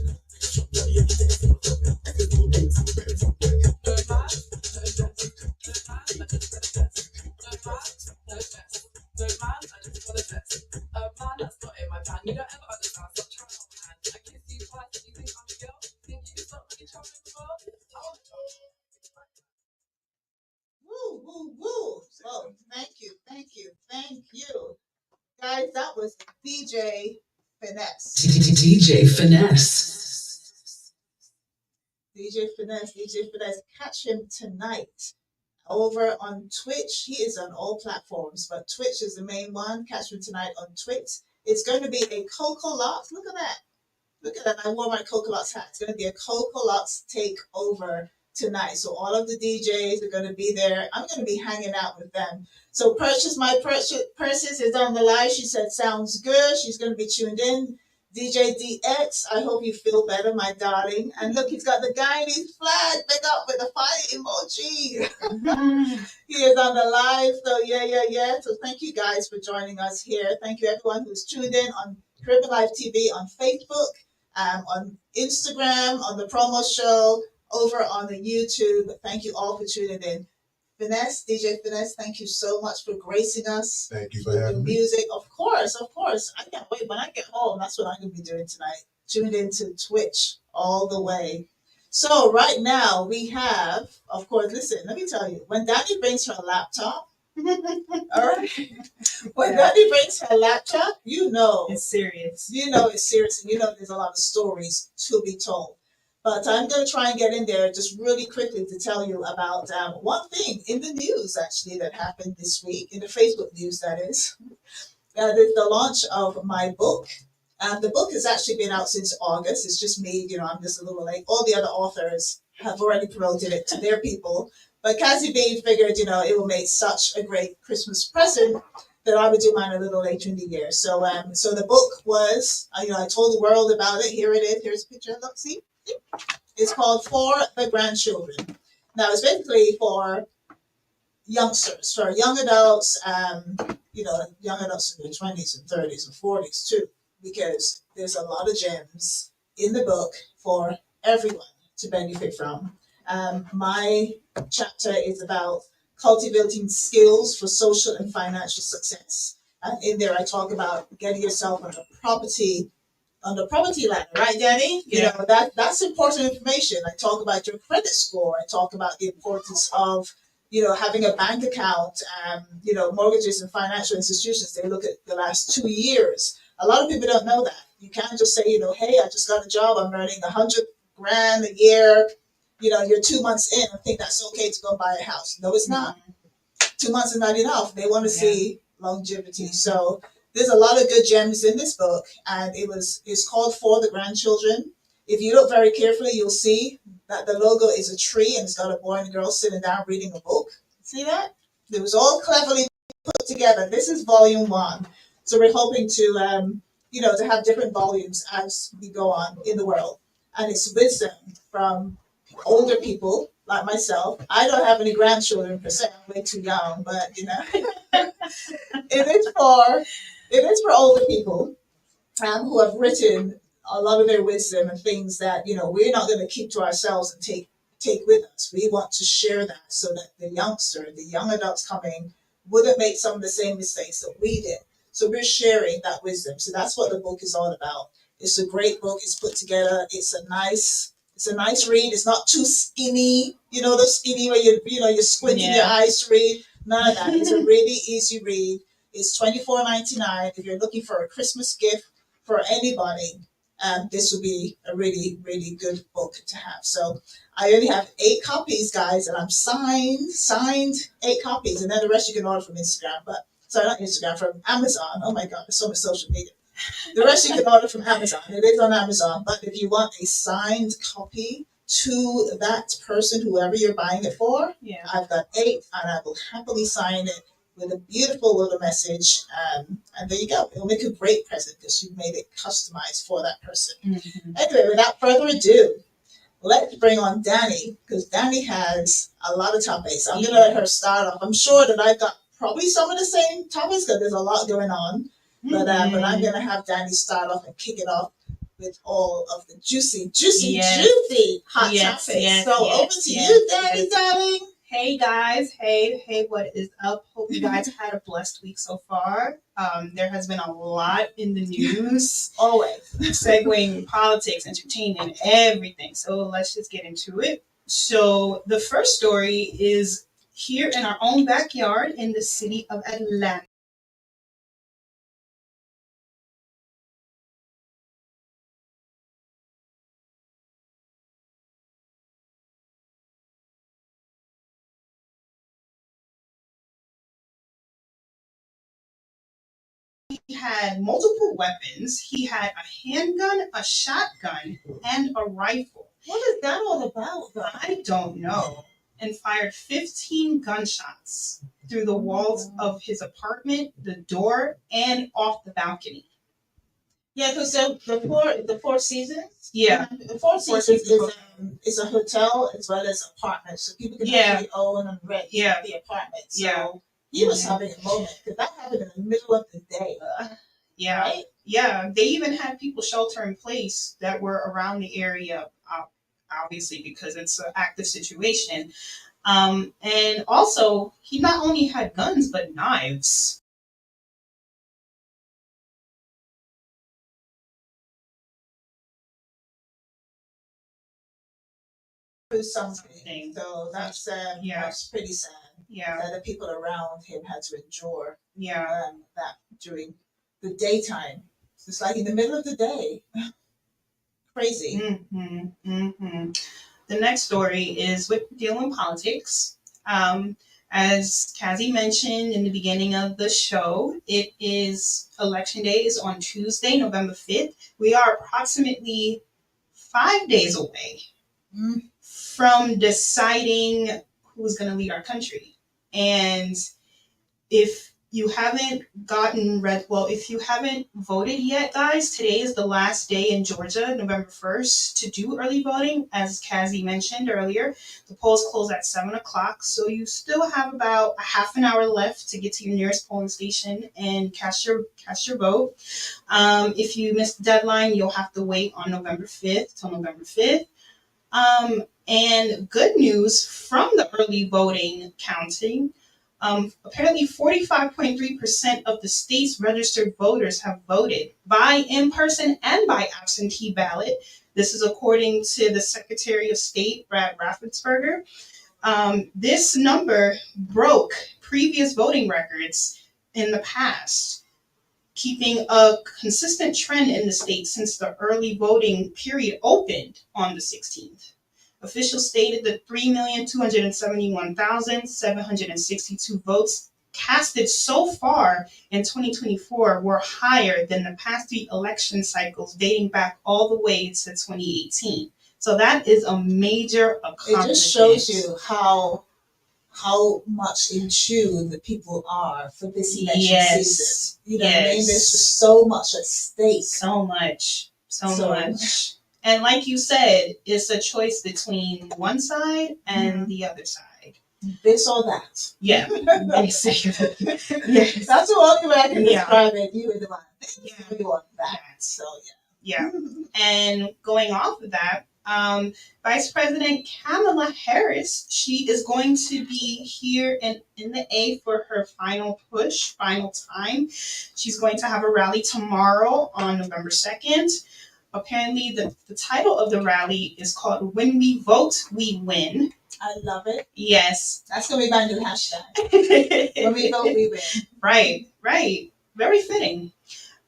Woo, woo, woo. So thank you, thank you, thank you. Guys, that was DJ Finness. DJ Finness. DJ Finness. Catch him tonight over on Twitch. He is on all platforms, but Twitch is the main one. Catch him tonight on Twitch. It's going to be a Coco Lots. Look at that. Look at that. I wore my Coco Lots hat. It's going to be a Coco Lots takeover tonight. So all of the DJs are going to be there. I'm going to be hanging out with them. So Purchase is on the live. She said, sounds good. She's going to be tuned in. DJ DX, I hope you feel better, my darling. And look, he's got the Guyanese flag. Big up with the fire emoji. He is on the live. So yeah. So thank you guys for joining us here. Thank you everyone who's tuned in on Caribbean Live TV on Facebook, on Instagram, on the promo show, over on the YouTube. Thank you all for tuning in. Finness, DJ Finness, thank you so much for gracing us. Thank you for with the having me. music. Of course. I can't wait. When I get home, that's what I'm going to be doing tonight. Tuned into Twitch all the way. So right now we have, of course, listen, let me tell you, when Dani brings her laptop, all right, when Dani brings her laptop, you know It's serious. you know it's serious, and you know there's a lot of stories to be told. But I'm going to try and get in there just really quickly to tell you about one thing in the news, actually, that happened this week, in the Facebook news, that is. There's the launch of my book. The book has actually been out since August. It's just me, I'm just a little late. All the other authors have already promoted it to their people. But Cazzy Bee figured, it will make such a great Christmas present that I would do mine a little later in the year. So the book was, I told the world about it. Here it is. Here's a picture. Look, see? It's called For the Grandchildren. Now, it's basically for youngsters, for young adults, young adults in their 20s and 30s and 40s too, because there's a lot of gems in the book for everyone to benefit from. My chapter is about cultivating skills for social and financial success. And in there, I talk about getting yourself on the property ladder, right, Dani? Yeah. That's important information. I talk about your credit score. I talk about the importance of, having a bank account. Mortgages and financial institutions, they look at the last 2 years. A lot of people don't know that. You can't just say, hey, I just got a job. I'm earning $100,000 a year. You're 2 months in. I think that's okay to go buy a house. No, it's not. 2 months is not enough. They want to see longevity. So there's a lot of good gems in this book, and it's called For the Grandchildren. If you look very carefully, you'll see that the logo is a tree, and it's got a boy and a girl sitting down reading a book. See that? It was all cleverly put together. This is volume 1. So we're hoping to, to have different volumes as we go on in the world. And it's wisdom from older people like myself. I don't have any grandchildren per se. I'm way too young, but it is for older people who have written a lot of their wisdom and things that we're not going to keep to ourselves and take with us. We want to share that so that the young adults coming wouldn't make some of the same mistakes that we did. So we're sharing that wisdom. So that's what the book is all about. It's a great book. It's put together. It's a nice read. It's not too skinny. Those skinny where you're squinting your eyes to read. None of that. It's a really easy read. It's $24.99. If you're looking for a Christmas gift for anybody, this would be a really, really good book to have. So I only have 8 copies, guys, and I'm signed 8 copies, and then the rest you can order from Instagram. Not Instagram, from Amazon. Oh my God, there's so much social media. The rest you can order from Amazon. It is on Amazon, but if you want a signed copy to that person, whoever you're buying it for, I've got 8, and I will happily sign it with a beautiful little message. And there you go. It'll make a great present because you've made it customized for that person. Anyway, without further ado, let's bring on Dani, because Dani has a lot of topics. I'm going to let her start off. I'm sure that I've got probably some of the same topics because there's a lot going on. But I'm going to have Dani start off and kick it off with all of the juicy hot topics. So over to you, Dani, darling. Hey guys, hey, what is up? Hope you guys had a blessed week so far. There has been a lot in the news, always segueing politics, entertainment, everything. So let's just get into it. So the first story is here in our own backyard in the city of Atlanta. He had multiple weapons. He had a handgun, a shotgun, and a rifle. What is that all about, though? I don't know. And fired 15 gunshots through the walls of his apartment, the door, and off the balcony. Yeah, because the Four Seasons. Yeah, the Four Seasons is a hotel as well as apartments, so people can actually own and rent the apartment. So he was having a moment because that happened in the middle of the day. Right? Yeah. They even had people shelter in place that were around the area, obviously because it's an active situation. And also, he not only had guns but knives. Something. So that's pretty sad. Yeah, that the people around him had to endure. Yeah, that during the daytime. It's like in the middle of the day. Crazy. The next story is with dealing politics. As Cazzy mentioned in the beginning of the show, it is election day is on Tuesday, November 5th. We are approximately 5 days away from deciding who's going to lead our country. And if you haven't if you haven't voted yet, guys, today is the last day in Georgia, November 1st, to do early voting. As Cazzy mentioned earlier, the polls close at 7 o'clock. So you still have about a half an hour left to get to your nearest polling station and cast your vote. If you miss the deadline, you'll have to wait on November 5th till November 5th. And good news from the early voting counting, apparently 45.3% of the state's registered voters have voted by in-person and by absentee ballot. This is according to the Secretary of State, Brad Raffensperger. This number broke previous voting records in the past, keeping a consistent trend in the state since the early voting period opened on the 16th. Officials stated that 3,271,762 votes casted so far in 2024 were higher than the past three election cycles dating back all the way to 2018. So that is a major accomplishment. It just shows you how much in tune the people are for this election season. You know what I mean? There's just so much at stake. So much. And like you said, it's a choice between one side and the other side. This or that. Yeah, basically. Yes. That's the only way I can describe it. You were the one. You want that. So, yeah. And going off of that, Vice President Kamala Harris, she is going to be here in the A for her final time. She's going to have a rally tomorrow on November 2nd. Apparently, the title of the rally is called When We Vote, We Win. I love it. Yes. That's going to be my new hashtag. When we vote, we win. Right. Very fitting.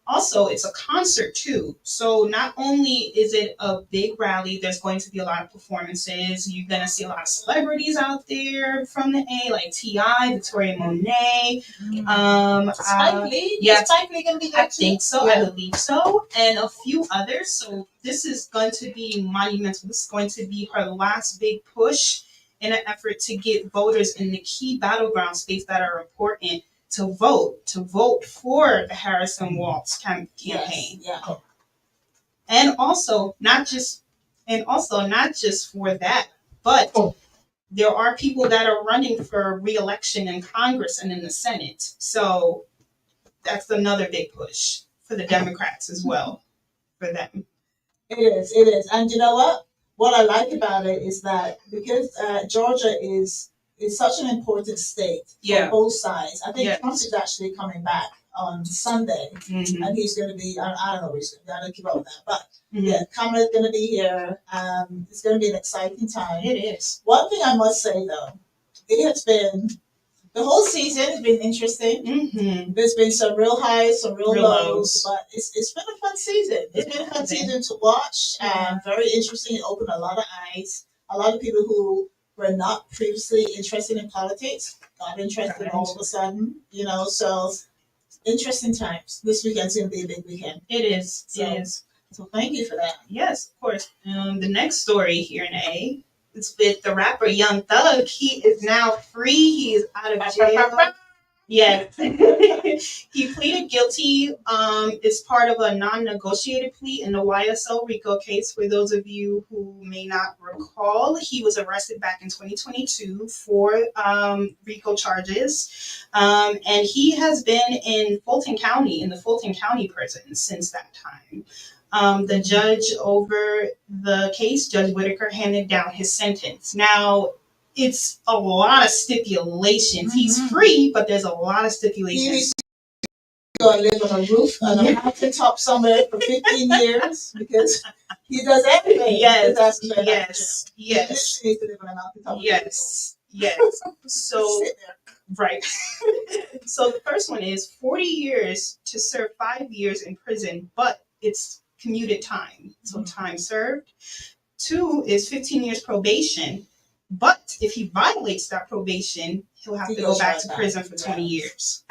Also, it's a concert too. So not only is it a big rally, there's going to be a lot of performances. You're going to see a lot of celebrities out there from the A, like T.I., Victoria Monet. Spike Lee? Yeah, Spike Lee going to be there too? I think so. Yeah. I believe so. And a few others. So this is going to be monumental. This is going to be her last big push in an effort to get voters in the key battleground states that are important to vote for the Harrison Waltz campaign. Yes, yeah. And also not just for that, but there are people that are running for re-election in Congress and in the Senate. So that's another big push for the Democrats as well, for them. It is. And you know what? What I like about it is that because Georgia is such an important state for both sides. I think Trump is actually coming back on Sunday, and he's going to be, I don't know where he's going to be, I don't keep up with that, but yeah, Kamala's going to be here. It's going to be an exciting time. It is. One thing I must say, though, it has been, the whole season has been interesting. There's been some real highs, some real lows, but it's been a fun season. It's been a fun season to watch. Very interesting. It opened a lot of eyes. A lot of people who were not previously interested in politics got interested all of a sudden. You know, so interesting times. This weekend's going to be a big weekend. It is. So, it is. So thank you for that. Yes, of course. The next story here in A. It's with the rapper Young Thug. He is now free. He is out of jail. Yes. He pleaded guilty. It's part of a non-negotiated plea in the YSL RICO case. For those of you who may not recall, he was arrested back in 2022 for RICO charges. And he has been in the Fulton County prison since that time. The judge over the case, Judge Whitaker, handed down his sentence. Now, it's a lot of stipulations. He's free, but there's a lot of stipulations. He needs to go and live on a roof on a mountaintop somewhere for 15 years because he does everything. Yes. He needs to live on a mountaintop. Yes. So, right. So the first one is 40 years to serve 5 years in prison, but it's commuted time, so time served. 2 is 15 years probation, but if he violates that probation, he'll have to go back to prison for 20 years.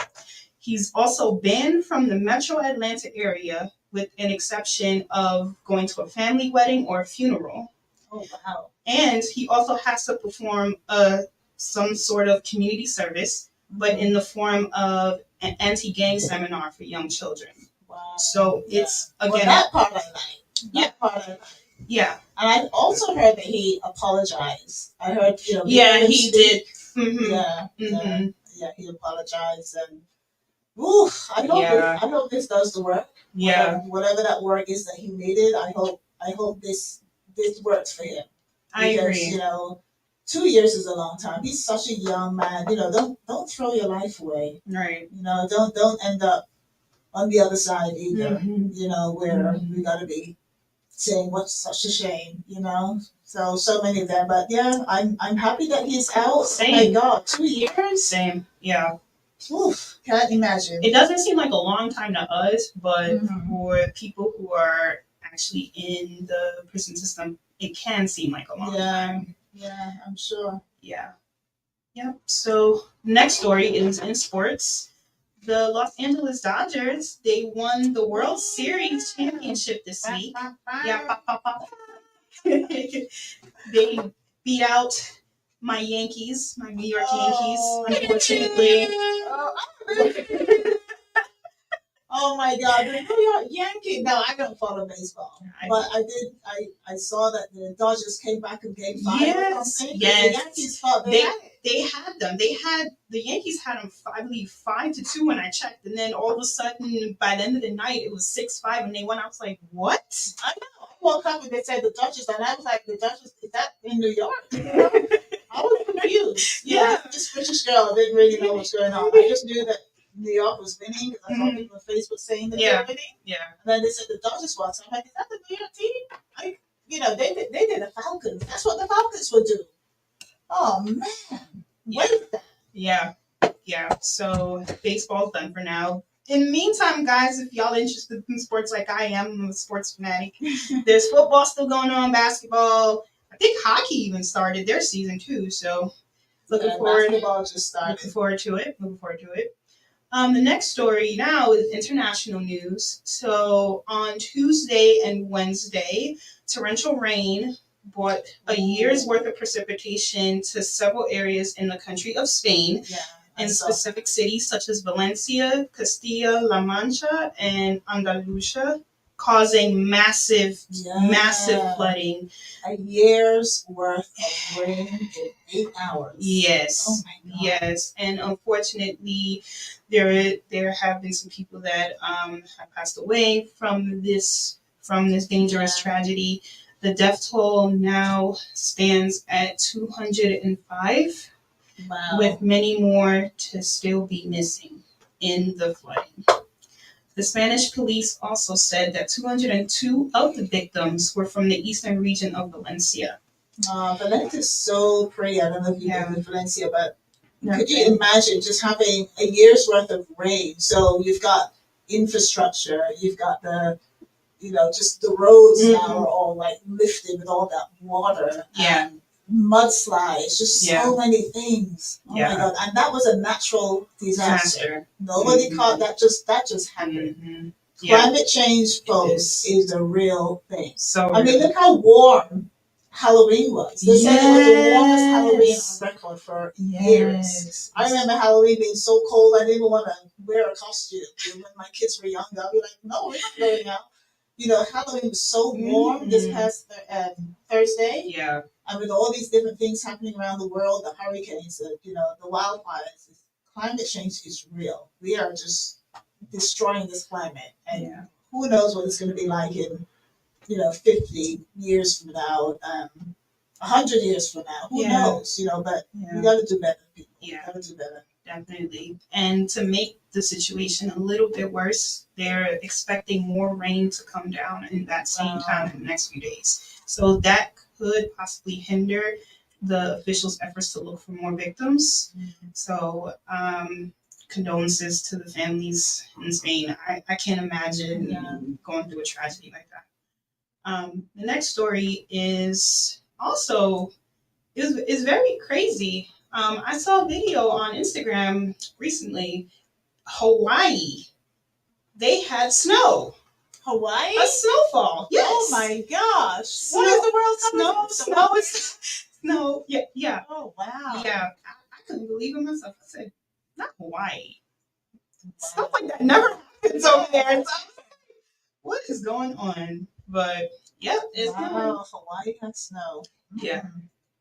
He's also banned from the metro Atlanta area with an exception of going to a family wedding or a funeral. Oh, wow. And he also has to perform some sort of community service, but in the form of an anti-gang seminar for young children. Wow. So it's, again... that part I like. Yeah. And I've also heard that he apologized. I heard, he did. Yeah, he apologized. And I hope this does the work. Yeah. Whatever that work is that he needed, I hope this works for him. I agree. 2 years is a long time. He's such a young man. Don't throw your life away. Right. Don't end up on the other side either. Where we gotta be saying what's such a shame. So many of them. But yeah, I'm happy that he's out. Same. Oh my God, 2 years. Same. Yeah. Oof, can't imagine. It doesn't seem like a long time to us, but for people who are actually in the prison system, it can seem like a long time. Yeah, I'm sure. Yeah. Yep. So next story is in sports. The Los Angeles Dodgers, they won the World Series championship this week. Yeah, they beat out my Yankees, my New York Yankees, unfortunately. Oh my God, the New York Yankees. No, I don't follow baseball, but I saw that the Dodgers came back in Game 5 or something. Yes. The Yankees fought. They had them. The Yankees had them, I believe, 5-2 when I checked, and then all of a sudden, by the end of the night, it was 6-5, and they won. I was like, what? I know. I woke up and they said the Dodgers, and I was like, the Dodgers, is that in New York? I was confused. Yeah, this British girl didn't really know what's going on. I just knew that New York was winning. I saw people on Facebook saying that they were winning. Yeah. And then they said the Dodgers won. So I'm like, is that the New York team? They did the Falcons. That's what the Falcons would do. Oh man. Wait that. Yeah. So baseball's done for now. In the meantime, guys, if y'all interested in sports like I am, I'm a sports fanatic. There's football still going on, basketball. I think hockey even started their season too. So basketball just started. Looking forward to it. The next story now is international news. So on Tuesday and Wednesday, torrential rain brought a year's worth of precipitation to several areas in the country of Spain. Yeah. in specific cities such as Valencia, Castilla-La Mancha, and Andalusia, causing massive flooding. A year's worth of rain in 8 hours. Yes. Oh my God. Yes. And unfortunately, there have been some people that have passed away from this dangerous tragedy. The death toll now stands at 205. Wow. With many more to still be missing in the flooding. The Spanish police also said that 202 of the victims were from the eastern region of Valencia. Valencia is so pretty. I don't know if you've been to Valencia, but could you imagine just having a year's worth of rain? So you've got infrastructure, you've got just the roads now are all like lifted with all that water. Yeah. Mudslides, just so many things. Oh my God. And that was a natural disaster. Nobody caught that just happened. Climate change, folks, is a real thing. So I mean, look how warm Halloween was. They said it was the warmest Halloween on record for years. I remember Halloween being so cold I didn't even want to wear a costume. When my kids were younger, I'd be like, no, we're not going out. Halloween was so warm this past Thursday. Yeah. And with all these different things happening around the world, the hurricanes, the wildfires, climate change is real. We are just destroying this climate. And who knows what it's going to be like in, 50 years from now, 100 years from now. Who knows, but we got to do better, people. Yeah. We got to do better. Definitely. And to make the situation a little bit worse, they're expecting more rain to come down in that same time in the next few days. So that could possibly hinder the officials' efforts to look for more victims. So condolences to the families in Spain. I can't imagine going through a tragedy like that. The next story is also is very crazy. I saw a video on Instagram recently. Hawaii, they had snow. Hawaii? A snowfall. Yes. Oh my gosh. What is the world? Snow is snow. Yeah. Oh wow. Yeah. I couldn't believe it myself. I said, not Hawaii. Stuff like that never happens over there. What is going on? But yep, it's Hawaii had snow. Yeah.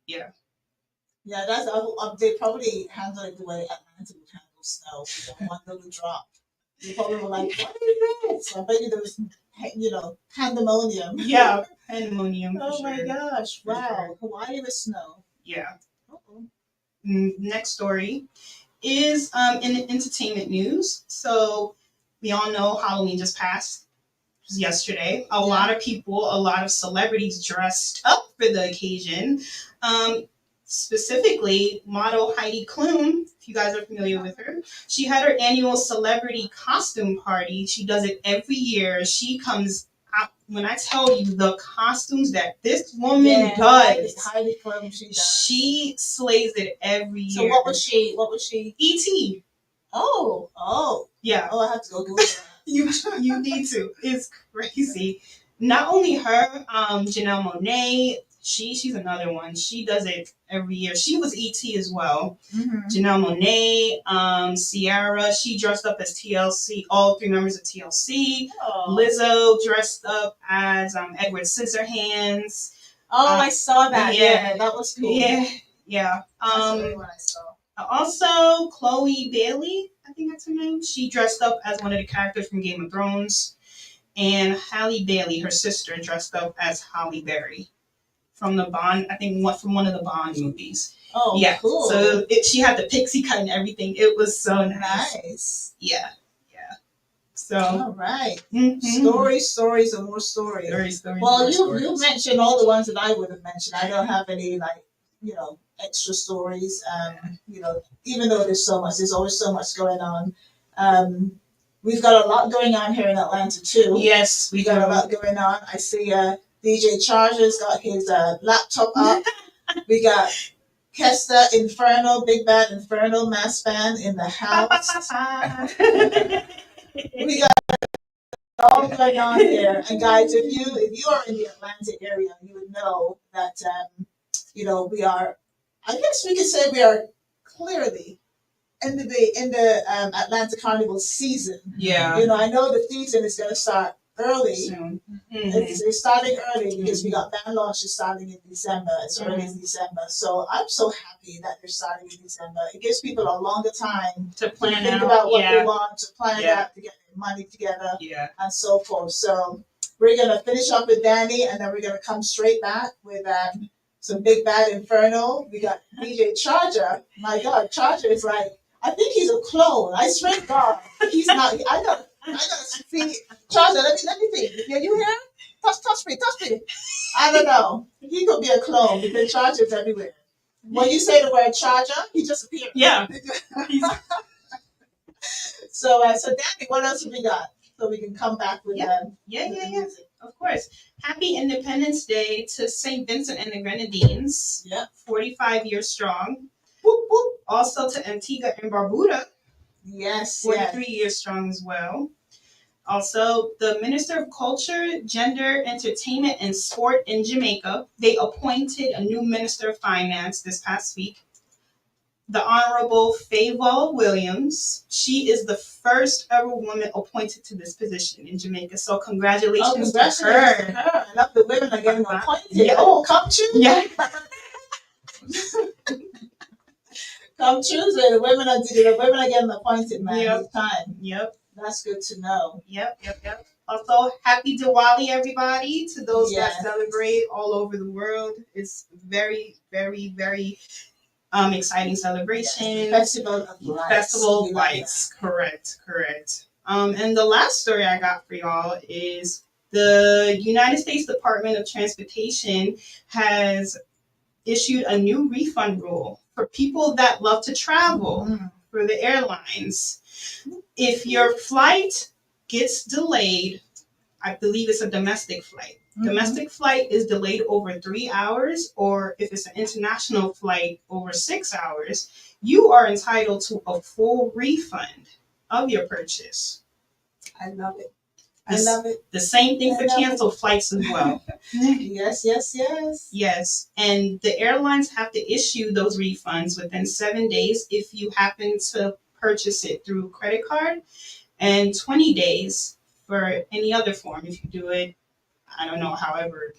Yeah. Yeah, that's they probably handle it the way Atlanta would handle snow. One little drop. You probably were like, what is this? I bet you there was, pandemonium. Yeah, pandemonium. Oh my gosh! Wow, sure. Hawaii with snow. Yeah. Next story is in entertainment news. So we all know Halloween just passed. It was yesterday. A lot of celebrities dressed up for the occasion. Specifically, model Heidi Klum, if you guys are familiar with her, she had her annual celebrity costume party. She does it every year. She comes out, when I tell you the costumes that this woman does, Heidi Klum, she slays it every year. So what was she? E.T. Oh. Yeah. Oh, I have to go Google that. You need to. It's crazy. Not only her, Janelle Monáe, she's another one. She does it every year. She was E.T. as well. Janelle Monáe, Ciara, she dressed up as TLC, all three members of TLC. Lizzo dressed up as Edward Scissorhands. I saw that. Yeah, that was cool. Yeah. That's the one I saw. Also, Chloe Bailey, I think that's her name. She dressed up as one of the characters from Game of Thrones. And Halle Bailey, her sister, dressed up as Halle Berry from the Bond, I think from one of the Bond movies. Oh, yeah. Cool. So she had the pixie cut and everything. It was so nice. Yeah. So. All right. Stories, and more stories. Well, you mentioned all the ones that I would have mentioned. I don't have any extra stories. Even though there's always so much going on. We've got a lot going on here in Atlanta too. Yes, we got a lot going on. I see DJ Charger's got his laptop up. We got Kesta Inferno, Big Bad Inferno Mass Band in the house. We got all going on here. And guys, if you are in the Atlanta area, you would know that we are, I guess we could say we are clearly in the Atlanta Carnival season. Yeah. You know, I know the season is going to start early. Soon. It's starting early because we got band launches starting in December, as early as December. So I'm so happy that they're starting in December. It gives people a longer time To plan think out. about what they want, to plan Yeah. out, to get their money together, Yeah. and so forth. So we're gonna finish up with Dani, and then we're gonna come straight back with some big bad Inferno. We got DJ Charger. My God, Charger is like, I think he's a clone. I swear to God, he's not. I gotta see Charger. Let me see. Yeah, you here? Touch me. I don't know. He could be a clone because Charger's everywhere. When you say the word Charger, he just appears. Yeah. So Dani, what else have we got? So we can come back with Yeah. music. Of course. Happy Independence Day to St. Vincent and the Grenadines. Yeah. 45 years strong. Whoop, whoop. Also to Antigua and Barbuda. Yes. 43 years strong as well. Also, the Minister of Culture, Gender, Entertainment, and Sport in Jamaica, they appointed a new Minister of Finance this past week. The Honorable Fayval Williams. She is the first ever woman appointed to this position in Jamaica. So congratulations to her. I love the women are getting appointed. Yeah. Oh, come true. Yeah. Come true. So the women are getting appointed, man. Yep. This time. Yep. That's good to know. Yep. Also, happy Diwali, everybody, to those Yes. that celebrate all over the world. It's very, very, very exciting celebration. Festival of Lights. Festival of Lights. Correct. And the last story I got for y'all is the United States Department of Transportation has issued a new refund rule for people that love to travel for the airlines. If your flight gets delayed, I believe it's a domestic flight. Domestic flight is delayed over 3 hours, or if it's an international flight over 6 hours, you are entitled to a full refund of your purchase. I love it. The same thing for canceled flights as well. Yes. Yes. And the airlines have to issue those refunds within 7 days if you happen to purchase it through credit card, and 20 days for any other form if you do it, I don't know, however,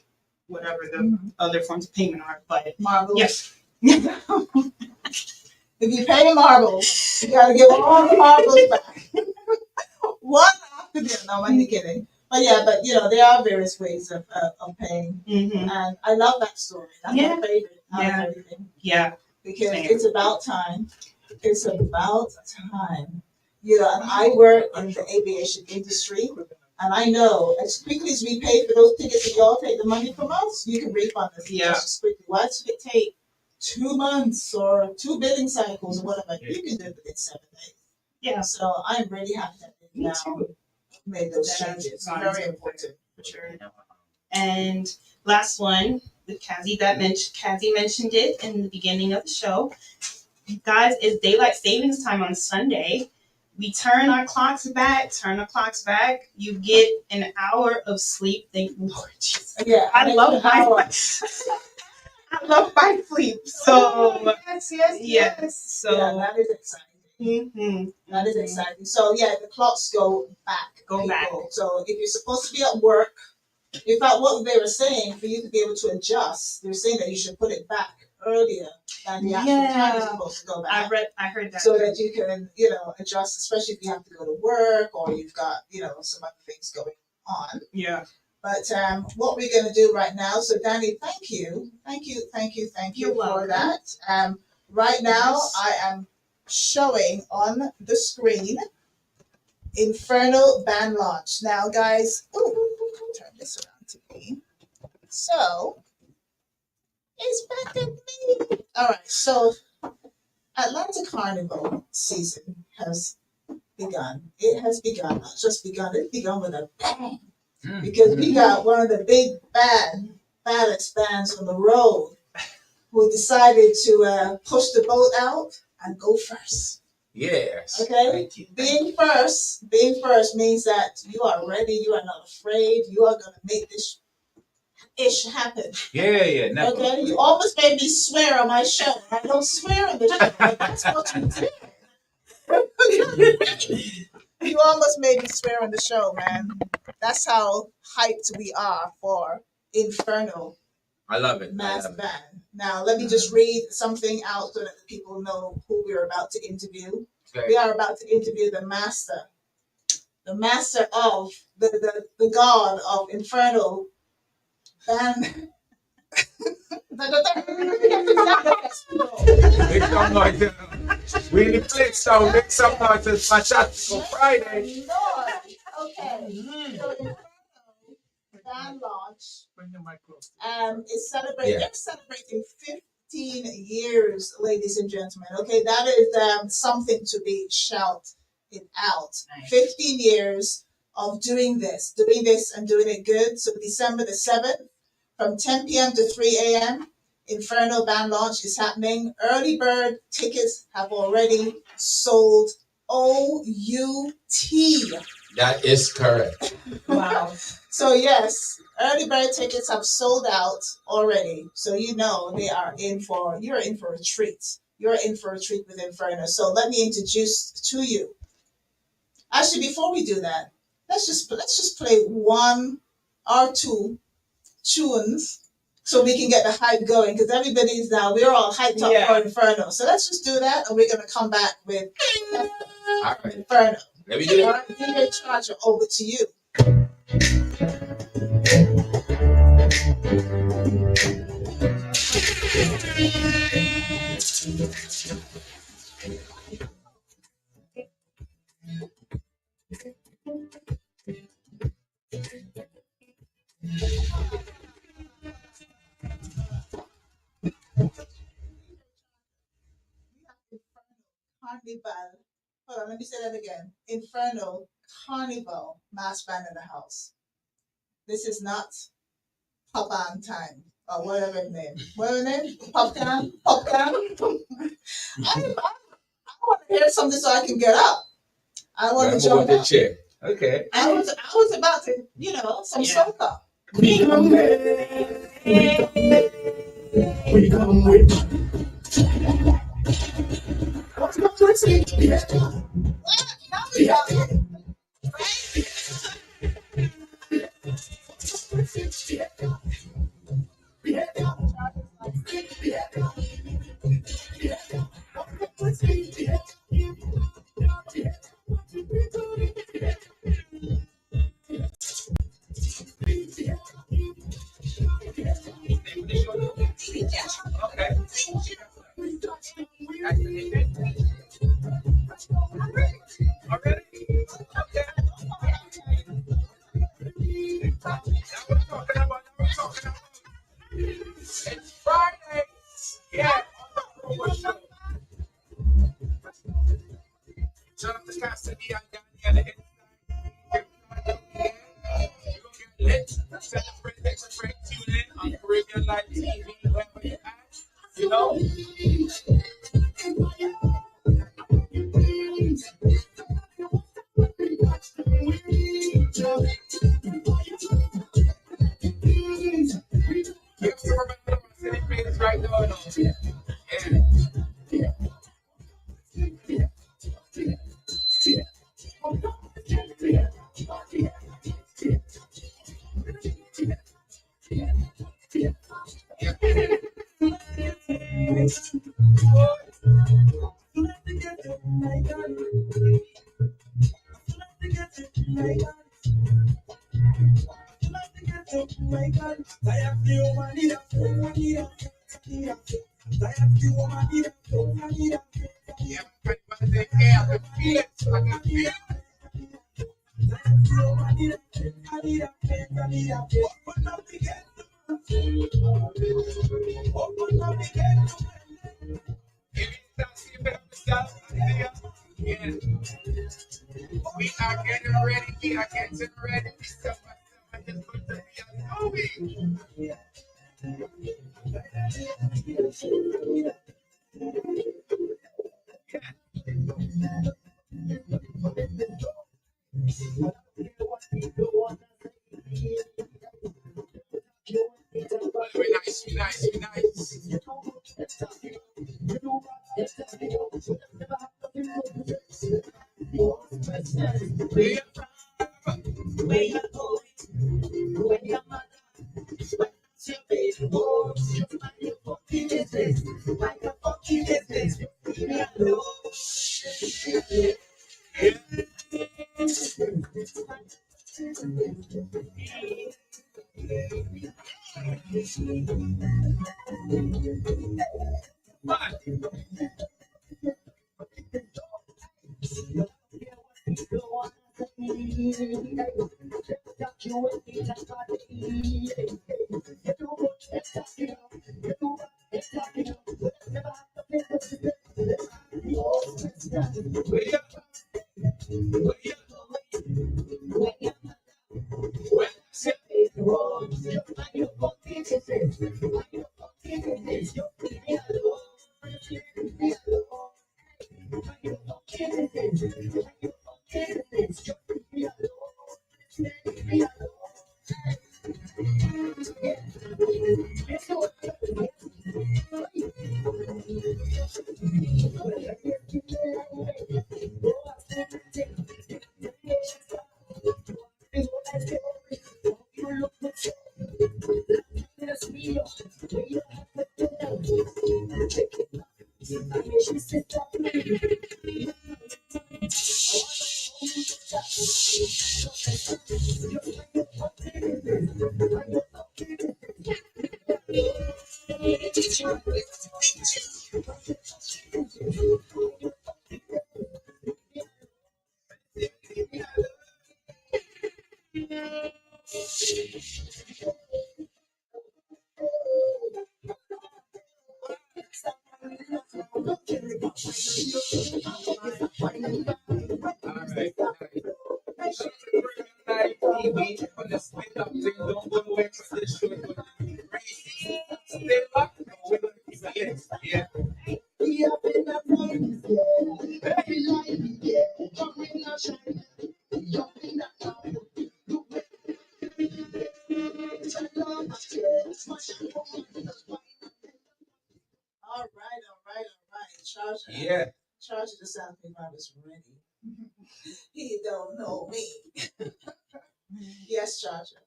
whatever the other forms of payment are, but Marbles. yes. If you pay marbles, you gotta give all the marbles back. One after the other. No, I'm kidding. But there are various ways of paying. And I love that story. That's my favorite out of everything. Yeah. Because it's about time. It's about time. And I work in the aviation industry, and I know as quickly as we pay for those tickets and y'all take the money from us, you can refund us just as quickly. Why should it take 2 months or 2 billing cycles or whatever? You can do it within 7 days. Yeah. So I'm really happy that they now made those changes. Very important. For sure. And last one with Cazzy, Cazzy mentioned it in the beginning of the show. Guys, it's daylight savings time on Sunday. We turn our clocks back. You get an hour of sleep. Thank you, Lord Jesus. Yeah, I love my sleep. So yes. So that is exciting. That is exciting. So the clocks go back. So if you're supposed to be at work, in fact, what they were saying for you to be able to adjust, they're saying that you should put it back earlier than the actual time is supposed to go back. I heard that. So that you can, adjust, especially if you have to go to work or you've got, some other things going on. Yeah. But what we're going to do right now, so Dani, thank you for that. Right now, I am showing on the screen Inferno band launch. Now, guys, turn this around to me. So, it's back at me. All right, so Atlanta Carnival season has begun. It has begun, not just begun, it's begun with a bang. Because we got one of the big baddest bands on the road who decided to push the boat out and go first. Yes. Okay? Being first means that you are ready, you are not afraid, you are going to make this ish happen. Yeah. Never. Okay? You almost made me swear on my show. I don't swear on the show, but that's what you did. You almost made me swear on the show, man. That's how hyped we are for Inferno I love it. Mass Band. Now, let me just read something out so that the people know who we're about to interview. Okay. We are about to interview the master of the god of Inferno Band. Make some noise. We in the place now. Make some noise. My chat for Friday. Lord. Okay. So Inferno Band launch is celebrating. They're celebrating 15 years, ladies and gentlemen. Okay, that is something to be shouted out. Nice. 15 years of doing this and doing it good. So December the 7th, from 10 p.m. to 3 a.m., Inferno Band launch is happening. Early bird tickets have already sold O-U-T. That is correct. Wow. So yes, early bird tickets have sold out already. So you know you're in for a treat. You're in for a treat with Inferno. So let me introduce to you. Actually, before we do that, let's just play one or two tunes so we can get the hype going, because we're all hyped up for Inferno. So let's just do that, and we're gonna come back with Inferno. Let me do it. All right, DJ Charger, over to you. Carnival. Hold on, let me say that again. Inferno Carnival Mass Band in the house. This is not Pop-On time or whatever the name. Whatever the name? Popcorn? Popcorn? I want to hear something so I can get up. I want to jump up. Chair. Okay. I was about to, some soca. We come with. It's Friday. Yeah. Shout out to Cazzy Bee and Dani and the inside. You're gonna get lit, celebrate, tune in on Caribbean Live TV, wherever you're at. You know? You have to remember my city right now. Yeah. We are getting ready. December 7th is going to be a movie. We nice. Where you from? Where you going? Where your mother? What's your baby? Oh, you mind your fucking business. Mind your fucking business. Leave me alone. Charger. Charger just asked me if I was ready. He don't know me. Yes, Charger.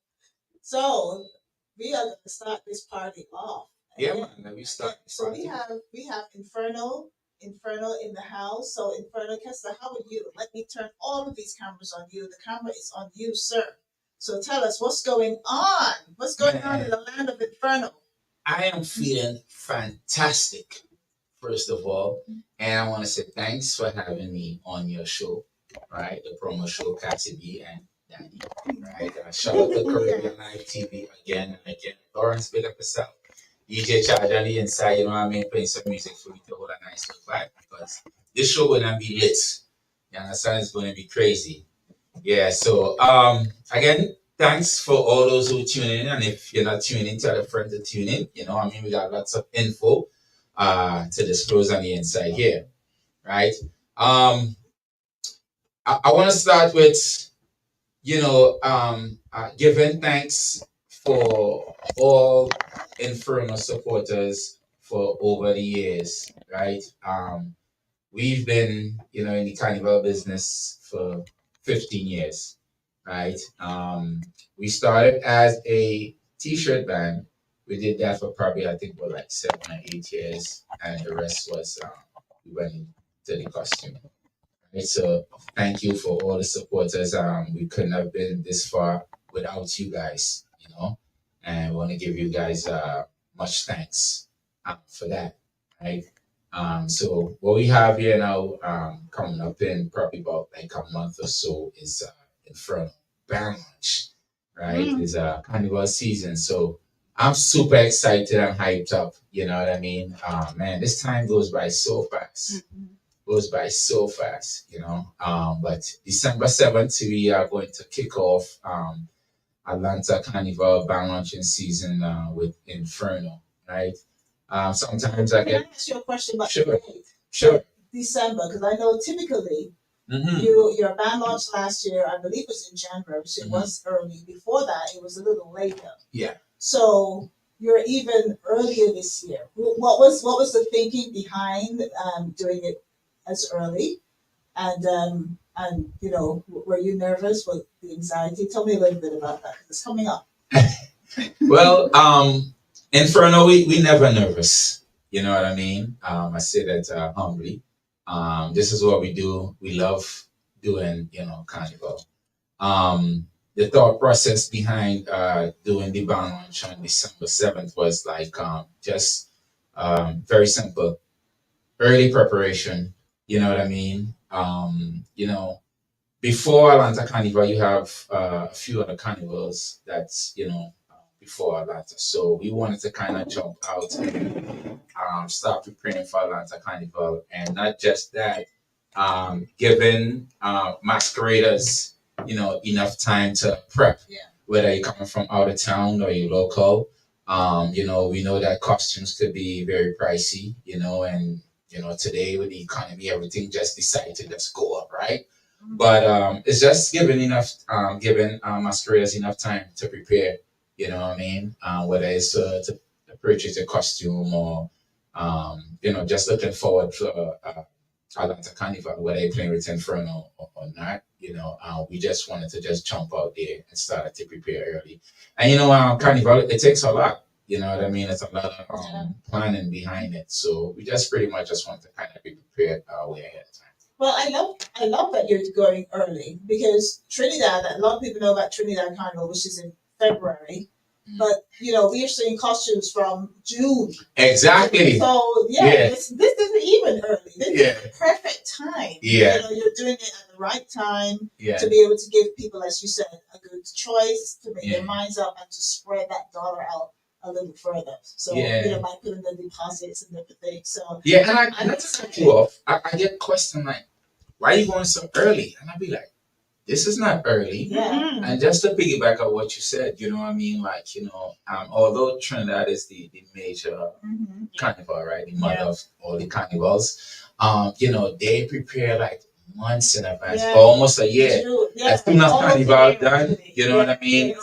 So we are going to start this party off. Yeah, man. Let me start. So we have Inferno in the house. So Inferno, Kessler, how are you? Let me turn all of these cameras on you. The camera is on you, sir. So tell us what's going on. What's going on in the land of Inferno? I am feeling fantastic, first of all. And I want to say thanks for having me on your show, right? The promo show, Queen Bee and Dani, right? Shout out to Caribbean Live TV again and again. Lawrence, big up yourself. DJ Charge on the inside, you know what I mean? Playing some music for you to hold a nice little vibe because this show gonna be lit. You understand? It's gonna be crazy. Yeah, so again, thanks for all those who tune in. And if you're not tuning in, tell a friend to tune in. You know, I mean, we got lots of info to disclose on the inside here, right? I want to start with, giving thanks for all Inferno supporters for over the years, right? We've been, in the carnival business for 15 years, right? We started as a t-shirt band. We did that for probably, I think, like 7 or 8 years, and the rest was we went into the costume. Right? So thank you for all the supporters. We couldn't have been this far without you guys, and I want to give you guys much thanks for that, right? So what we have here now, coming up in probably about like a month or so, is Inferno Band launch, right? It's a carnival season, so I'm super excited and hyped up. You know what I mean? Man, this time goes by so fast. Goes by so fast, But December 7th, we are going to kick off Atlanta Carnival band launching season with Inferno, right? Sometimes I get. Can I ask you a question about Sure. the date? Sure. December, because I know typically your band launched last year, I believe it was in January, so it was early. Before that, it was a little later. Yeah. So you're even earlier this year. What was the thinking behind doing it as early? And you know, were you nervous with the anxiety? Tell me a little bit about that 'cause it's coming up. Well, Inferno, we never nervous. You know what I mean? I say that humbly. This is what we do. We love doing, carnival. The thought process behind doing the band launch on December 7th was like just very simple. Early preparation. You know what I mean? Before Atlanta Carnival, you have a few other carnivals that's, before Atlanta. So we wanted to kind of jump out and start preparing for Atlanta Carnival. And not just that, giving masqueraders, enough time to prep, whether you're coming from out of town or you're local. We know that costumes could be very pricey, and today with the economy, everything just decided to just go up, right? But it's just giving masqueraders enough time to prepare. You know what I mean? Whether it's to purchase a costume or just looking forward to Atlanta Carnival, whether you're playing with Inferno or not. We just wanted to just jump out there and start to prepare early. And Carnival, it takes a lot. You know what I mean? It's a lot of planning behind it. So we just pretty much just want to kind of be prepared way ahead of time. Well, I love that you're going early because Trinidad, a lot of people know about Trinidad Carnival, which is in February. But we are seeing costumes from June. Exactly. So this isn't even early. This is the perfect time. Yeah. You're doing it at the right time to be able to give people, as you said, a good choice to make their minds up and to spread that dollar out a little further. So by putting the deposits and everything. So and not to cut you off, I get questioned like, why are you going so early? And I'll be like, this is not early. Yeah. And just to piggyback on what you said, you know what I mean? Like, although Trinidad is the major carnival, right? The mother of all the carnivals, they prepare like months in advance, almost a year. As soon as carnival done, you know what I mean?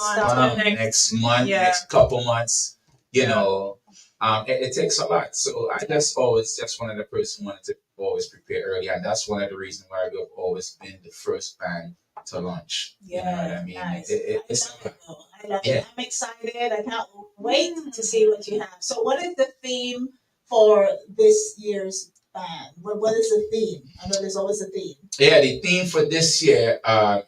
Next month, next couple months, it takes a lot. So I just one of the person wanted to always prepare early, and that's one of the reasons why we've always been the first band to launch. You know what I mean? Nice. I love it. I'm excited. I can't wait to see what you have. So what is the theme for this year's band? What is the theme? I know there's always a theme. Yeah, the theme for this year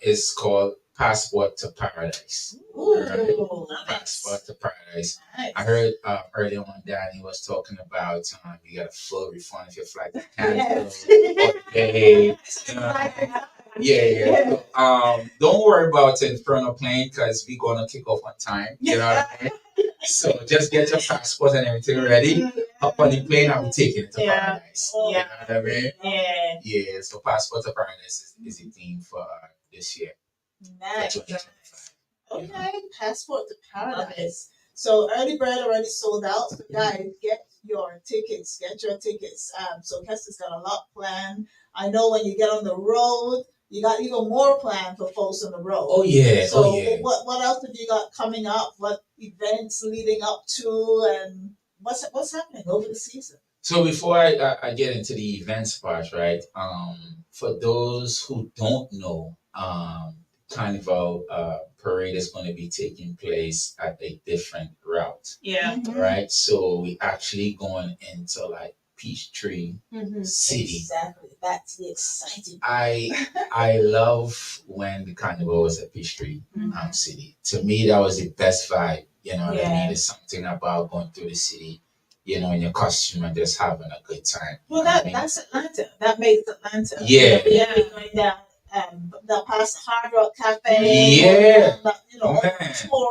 is called Passport to Paradise. Ooh, Passport to Paradise. Nice. I heard earlier on Dani was talking about you got a full refund if your flight is canceled. Yeah. So, don't worry about Inferno plane because we're gonna kick off on time. You know what I mean? So just get your passport and everything ready. Hop on the plane and we're taking it to Paradise. You know what I mean? Yeah. So Passport to Paradise is the theme for this year. Nice. Okay, Passport to Paradise. So early bird already sold out. So guys, get your tickets. So Kester's got a lot planned. I know when you get on the road, you got even more planned for folks on the road. Oh yeah. So what else have you got coming up? What events leading up to, and what's happening over the season? So before I get into the events part, right? For those who don't know, Carnival parade is going to be taking place at a different route. Yeah. Right. So we actually going into like Peachtree City. Exactly. That's the exciting. I love when the carnival was at Peachtree City. To me, that was the best vibe. You know what I mean? There's something about going through the city, in your costume and just having a good time. Well, that's Atlanta. That makes Atlanta. Yeah. Going down. They'll pass the Hard Rock Cafe. Yeah.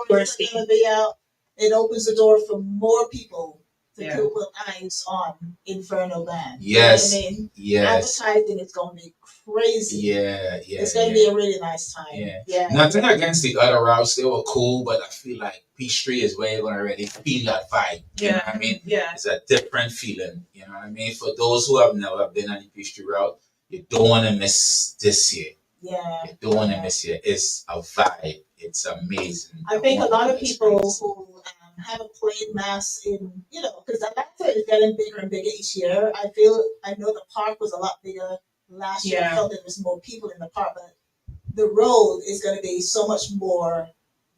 Tourists are going to be out. It opens the door for more people to put eyes on Inferno Band. Yes. You know what I mean? Yes. Advertising is going to be crazy. Yeah. It's going to be a really nice time. Yeah. Nothing against the other routes. They were cool, but I feel like Peachtree is where you're going to really feel that vibe. You know what I mean? Yeah. It's a different feeling. You know what I mean? For those who have never been on the Peachtree route, you don't want to miss this year. Yeah. You don't want to miss it. It's a vibe. It's amazing. I think a lot of people who haven't played mass in, because Atlanta is getting bigger and bigger each year. I know the park was a lot bigger last year I felt there was more people in the park, but the road is going to be so much more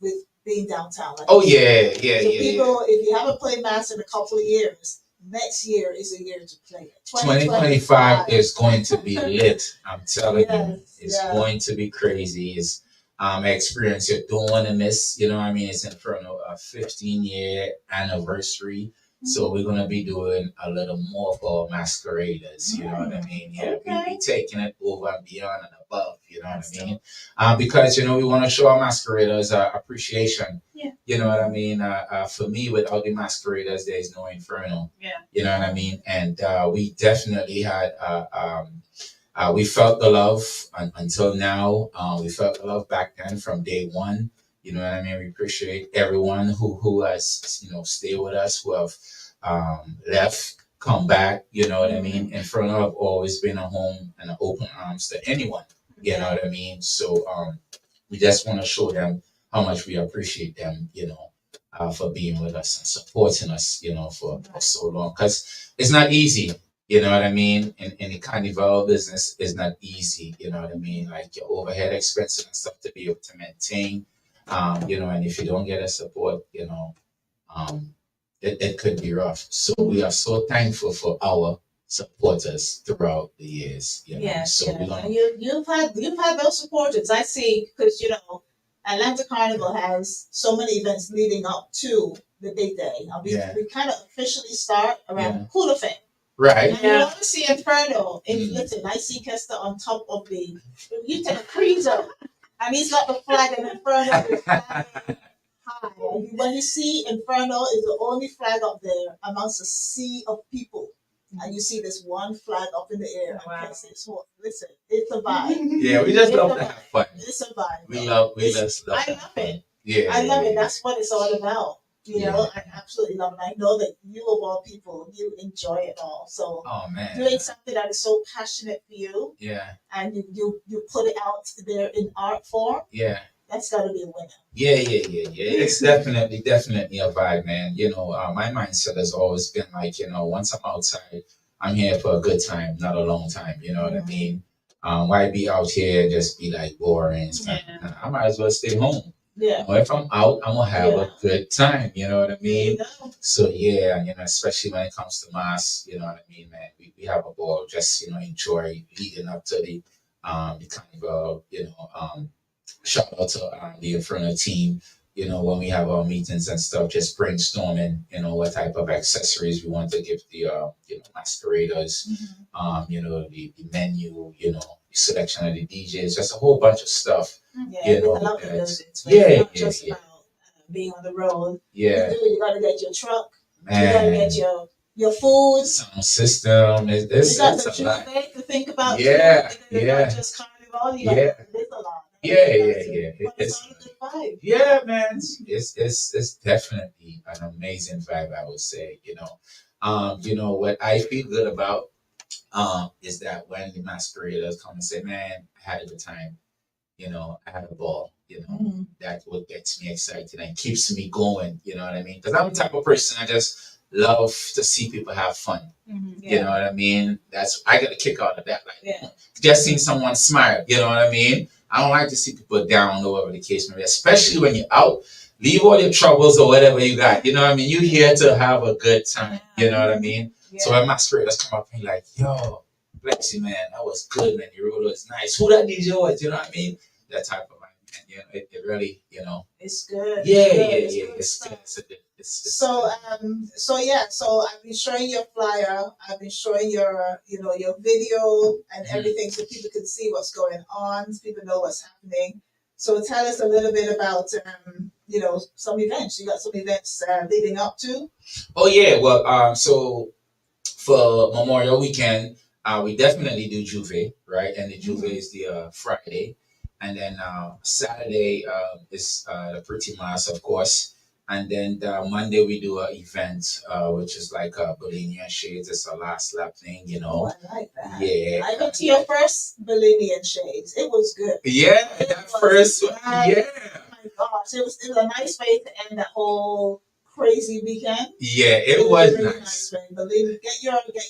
with being downtown. Like Oh yeah, yeah, so yeah. people, if you haven't played Mass in a couple of years, next year is a year to play it. 2025 is going to be lit. I'm telling Yes, you, it's going to be crazy. It's experience you're doing in this, you know what I mean? It's Inferno a 15-year anniversary. So we're gonna be doing a little more for masqueraders, you know what I mean? Yeah, we be taking it over and beyond and above, you know what I mean? Because you know we want to show our masqueraders appreciation. Yeah. You know what I mean? For me, without the masqueraders, there is no Inferno. Yeah. You know what I mean? And we definitely had we felt the love until now. We felt the love back then from day one. You know what I mean? We appreciate everyone who has, you know, stayed with us, who have left, come back. You know what I mean? Inferno have always been a home and an open arms to anyone. You know what I mean? So we just want to show them how much we appreciate them, you know, for being with us and supporting us, you know, for so long. Because it's not easy. You know what I mean? In the carnival business, it's not easy. You know what I mean? Like your overhead expenses and stuff to be able to maintain. You know, and if you don't get a support, you know, it could be rough. So we are so thankful for our supporters throughout the years. You know? Yes, So we're gonna, and you've had those supporters. I see, because you know, Atlanta Carnival has so many events leading up to the big day. We kind of officially start around Cooler Fest. Right. And you want to see Inferno. Listen, I see Kester on top of the. You take a freezer, and he's got the flag, and Inferno is flying high. And when you see Inferno is the only flag up there amongst a sea of people, and you see this one flag up in the air. Wow. Listen, it's a vibe. Yeah, we just love to have fun. It's a vibe. We love I love it. Yeah, I love it. That's what it's all about. You know, I absolutely love it. I know that you, of all people, you enjoy it all. So doing something that is so passionate for you, and you put it out there in art form, that's got to be a winner. Yeah. It's definitely a vibe, man. You know, my mindset has always been like, you know, once I'm outside, I'm here for a good time, not a long time. You know what I mean? Why be out here and just be like boring? I might as well stay home. Yeah. If I'm out, I'm gonna have a good time. You know what I mean? So yeah, you know, especially when it comes to mass, you know what I mean, man. We have a ball, just you know, enjoy leading up to the carnival. You know, shout out to the Inferno team. You know, when we have our meetings and stuff, just brainstorming. You know, what type of accessories we want to give the you know, masqueraders. You know, the menu. You know, the selection of the DJs. Just a whole bunch of stuff. Yeah, You know, I love it. It's not just about being on the road. Yeah. You got to get your truck. Man. You got to get your food. Sound system. You got the Juve to think about. Yeah. Not just carnival. There's a lot. Yeah. It's all a good vibe. Yeah, man. It's definitely an amazing vibe, I would say. You know what I feel good about is that when the masqueraders come and say, man, I had a good time. You know, I had a ball, you know, that's what gets me excited and keeps me going, you know what I mean? Because I'm the type of person I just love to see people have fun. You know what I mean? I get a kick out of that. Like, just seeing someone smile, you know what I mean? I don't like to see people down or whatever the case may be, especially when you're out. Leave all your troubles or whatever you got, you know what I mean? You're here to have a good time, you know what I mean? So when masqueraders come up and like, yo, Plexy, man, that was good, man. Your roller was nice. Who that DJ was, you know what I mean? That type of vibe, man. You know, it really, you know. It's good. Yeah. It's good. So I've been showing your flyer. I've been showing your video and everything, so people can see what's going on, so people know what's happening. So tell us a little bit about some events. You got some events leading up to? Oh yeah, well, so for Memorial Weekend, we definitely do Juve, right? And the Juve is the Friday. And then Saturday is the Pretty Mass, of course. And then Monday we do an event, which is like Bolivarian Shades. It's a last lap thing, you know. Oh, I like that. Yeah. I went to your first Bolivarian Shades. It was good. Yeah, that first one. Yeah. Oh my gosh, it was a nice way to end that whole crazy weekend. Yeah, it was really nice. Right? Believe me, get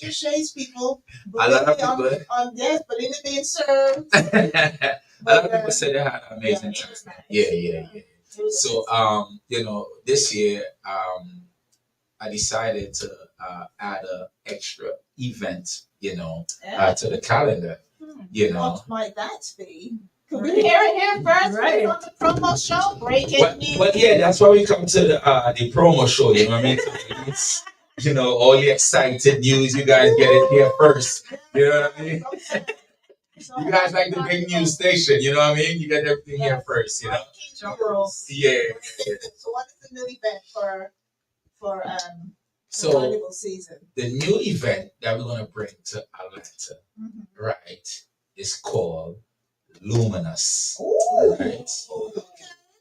your shades, people. A lot of Believe me, people. yes, believe it being served. A lot of people said they had an amazing time. Nice. Yeah. So this year I decided to add an extra event, to the calendar. What might that be? Could we hear it here first? Right. On the promo show, breaking news. Well, yeah, that's why we come to the promo show. You know what I mean? It's, all the excited news. You guys get it here first. You know what I mean? You guys like the big news station. You know what I mean? You get everything here first. Yeah. So what is the new event for the carnival season? The new event that we're gonna bring to Atlanta, right, is called Luminous. Ooh. Right?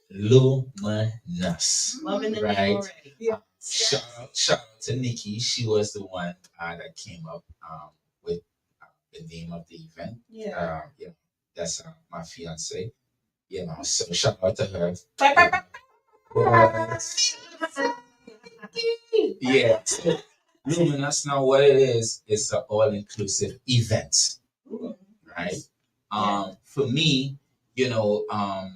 Luminous. Loving the right? name already. Yeah. Shout out to Nikki. She was the one that came up with the name of the event. Yeah. That's my fiance. So shout out to her. Yeah. So, Luminous, now what it is, it's an all-inclusive event. Right? For me, I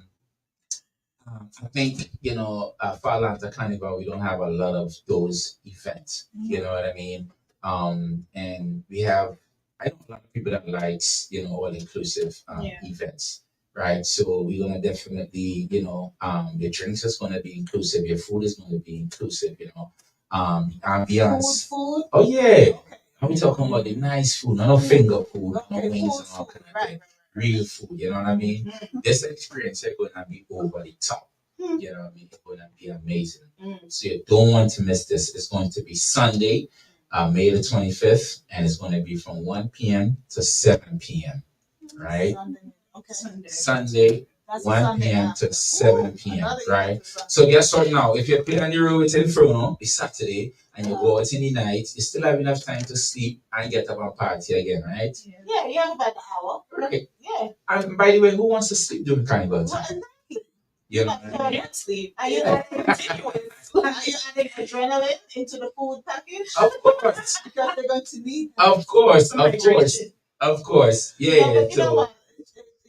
think, for Atlanta Carnival, we don't have a lot of those events. You know what I mean? And we have, I know a lot of people that likes, all-inclusive events, right? So we're going to definitely, your drinks is going to be inclusive, your food is going to be inclusive, ambiance. Food? Oh, yeah. I'm talking about the nice food, no finger food, no wings and all kind of thing. Real food, you know what I mean? This experience is going to be over the top. You know what I mean? It's going to be amazing. So you don't want to miss this. It's going to be Sunday, May the 25th, and it's going to be from 1 p.m. to 7 p.m. Right? Sunday, 1 p.m. to 7 p.m. Right? So guess what now? If you're playing on the road with Inferno, it's Saturday, and you go out in the night, you still have enough time to sleep and get up and party again, right? Yeah, you have about an hour. Right. Yeah. And by the way, who wants to sleep during carnival time? You know what I mean? Sleep. Are you adding adrenaline into the food package? Of course. Because they're going to need that. Of course. Yeah. But you know what?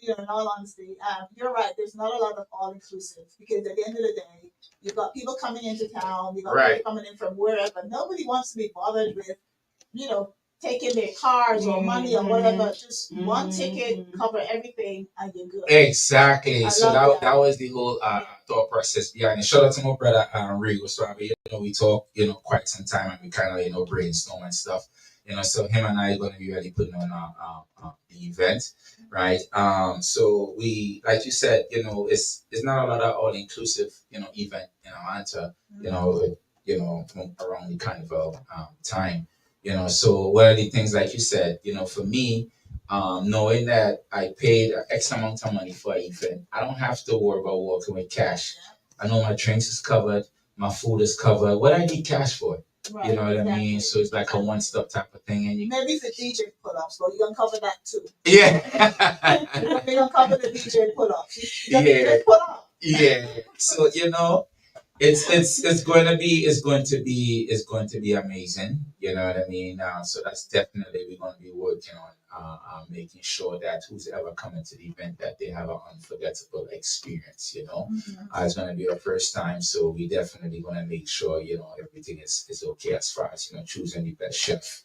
In all honesty, you're right. There's not a lot of all-inclusive because at the end of the day, you've got people coming into town. You've got people coming in from wherever. Nobody wants to be bothered with, taking their cars or money or whatever. Just one ticket, cover everything, and you're good. Exactly. So that was the whole thought process behind it. Shout out to my brother Rigo. So we talk, quite some time, and we kind of brainstorm and stuff. So him and I are going to be really putting on the event, right? So we, like you said, it's not a lot of all inclusive, event in Atlanta, from around the carnival time. So one of the things, like you said, for me, knowing that I paid X amount of money for an event, I don't have to worry about walking with cash. I know my drinks is covered, my food is covered. What I need cash for? Right, you know what I mean? So it's like a one-stop type of thing. And maybe for DJ pull-ups, but you're going to cover that too. Yeah. You're going to cover the DJ pull-ups. Yeah. Pull-up. Yeah. So, it's going to be amazing. You know what I mean? So that's definitely we're going to be working on making sure that who's ever coming to the event that they have an unforgettable experience. It's going to be our first time, so we definitely going to make sure everything is okay as far as choosing the best chef.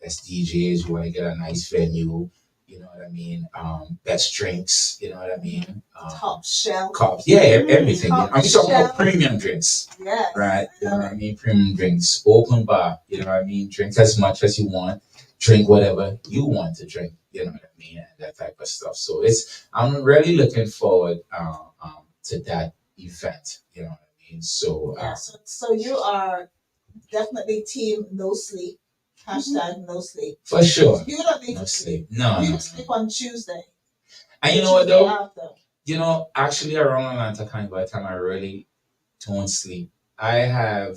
Best DJs. We want to get a nice venue. You know what I mean? Best drinks. You know what I mean? Top shelf. Cups. Yeah, everything. I'm talking about premium drinks. Yes. Right? You know what I mean? Premium drinks. Open bar. You know what I mean? Drink as much as you want. Drink whatever you want to drink. You know what I mean? And that type of stuff. So I'm really looking forward to that event. You know what I mean? So so you are definitely team no sleep. Hashtag no sleep. For sure. You don't need no to sleep. No. Sleep on Tuesday. And you know what though? Actually around Atlanta Carnival, by the time I really don't sleep, I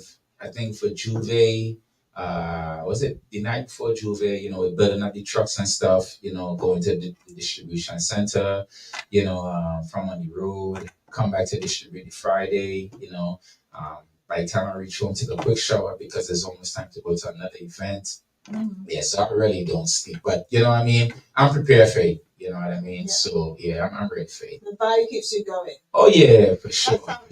think for Juve, was it the night before Juve, we're building up the trucks and stuff, going to the distribution center, from on the road, come back to distribute the Friday, by the time I reach home, take a quick shower because it's almost time to go to another event. Yeah, so I really don't sleep. But you know what I mean? I'm prepared for it. You know what I mean? Yeah. So yeah, I'm ready for it. The vibe keeps you going. Oh yeah, for sure. That's how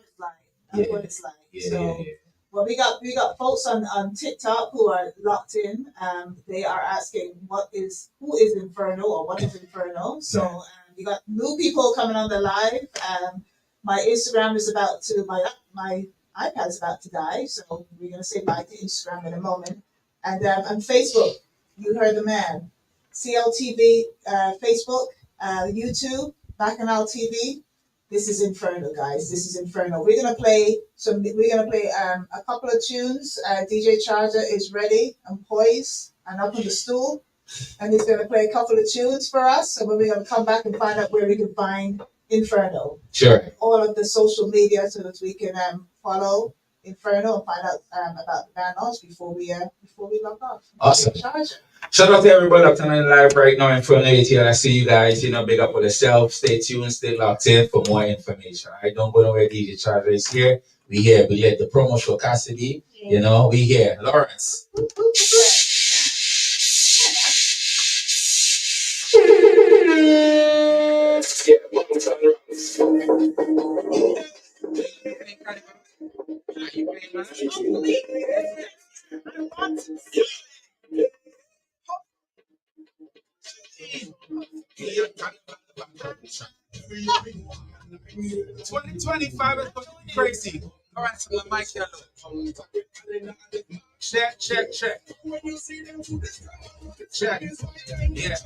it's like. That's what it's like. So well, we got folks on TikTok who are locked in. They are asking who is Inferno or what is Inferno. So we got new people coming on the live. My Instagram is my iPad is about to die, so we're gonna say bye to Instagram in a moment. And on Facebook, you heard the man. CLTV, Facebook, YouTube, Bacchanal TV. This is Inferno, guys. This is Inferno. We're gonna play a couple of tunes. DJ Charger is ready and poised and up on the stool, and he's gonna play a couple of tunes for us. So we're gonna come back and find out where we can find Inferno. Sure. All of the social media so that we can follow Inferno and find out about the band before we log off. Awesome. Shout out to everybody that's on the live right now in front of you here. I see you guys, big up for yourself. Stay tuned, stay locked in for more information. I don't go nowhere. DJ Charger is here. We here. We let the promo show Cazzy Bee. We here. Lawrence. Yeah. 2025 is going to be crazy. All right, so the mic here. Check. Check. Yeah.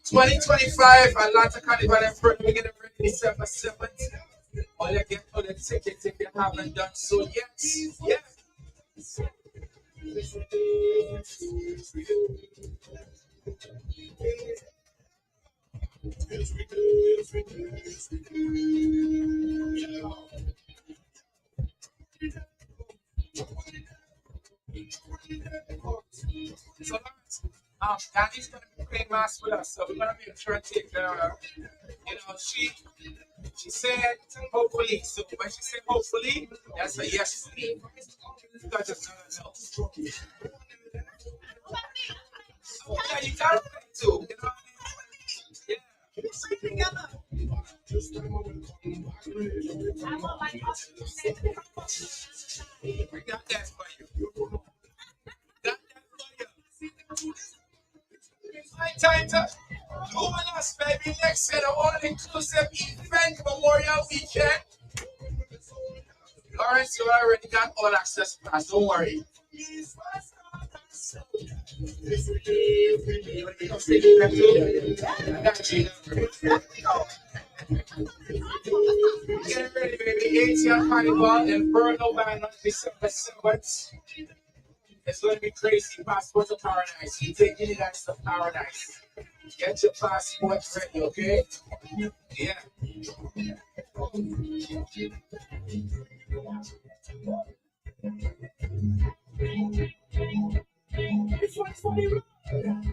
2025 Atlanta Carnival Inferno. We're getting ready December 7th. All you get all the tickets if you haven't done so yet. Yeah. So Dani's gonna be playing mass with us, so we're gonna make sure to take she said hopefully. So when she said hopefully, that's a yes for me. Because it's not a no. Yeah, you gotta play too. We got that for you. It's time to join us, baby. Next year, the all-inclusive event Memorial Weekend. Lawrence, you already got all access pass. Don't worry. Get ready, baby. ATL Carnival Inferno Band on December 7th. It's going to be crazy. Passport to paradise. You taking you guys to paradise. Get your passport ready, okay? Yeah.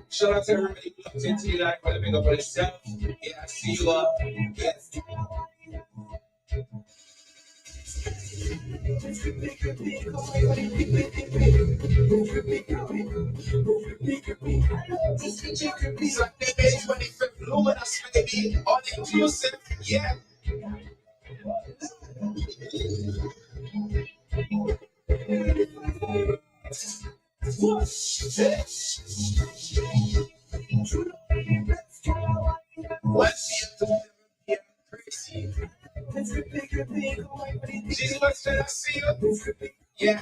Shout out to everybody who looked into you like for the big up for yourself. Yeah, I see you up. Yes. Sunday, May 25th, Luminous, baby. All inclusive, yeah. What's the crazy? Jesus, what should I see you? Yeah.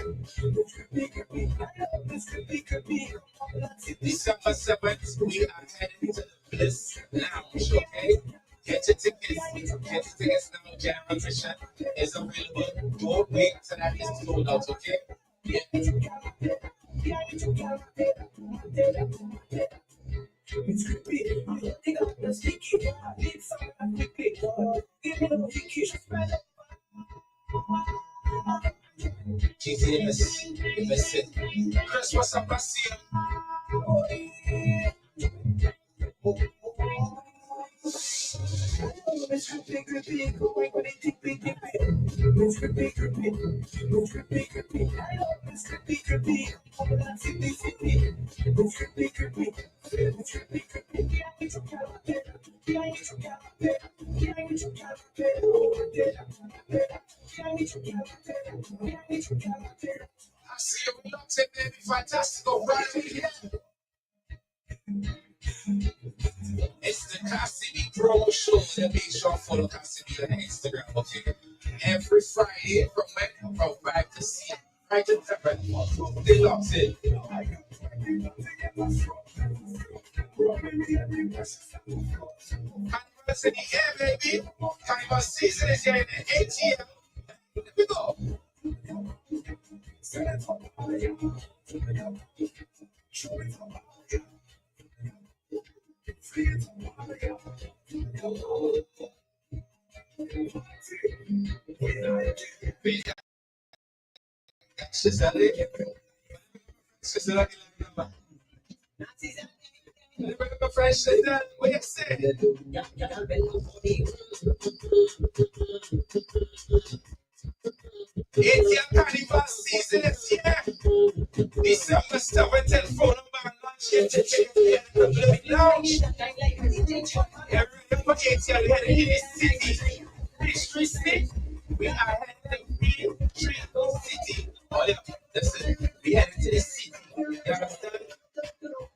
December 7th, we are heading to the Bliss Lounge, okay? Get your tickets now. Jam admission is available. Don't wait until that is sold out, okay? Yeah. Chris, what's up? I see you. see you locked in, baby. Fantastic. Right here. It's the Cazzy Bee promo show. And make sure to follow Cazzy Bee on Instagram, okay? Every Friday from 5 to 6. 5 to 7. They locked in. Carnival's in the air, baby. Carnival season is here in the 8th year. Here we go. Fresh, what you say? It's your carnival season this year. December 7th, phone number and launch here to check it out. Lounge. Every number 8 year headed in the city. History City. We are headed to Tree City. Oh yeah, listen. We headed to the city. You understand?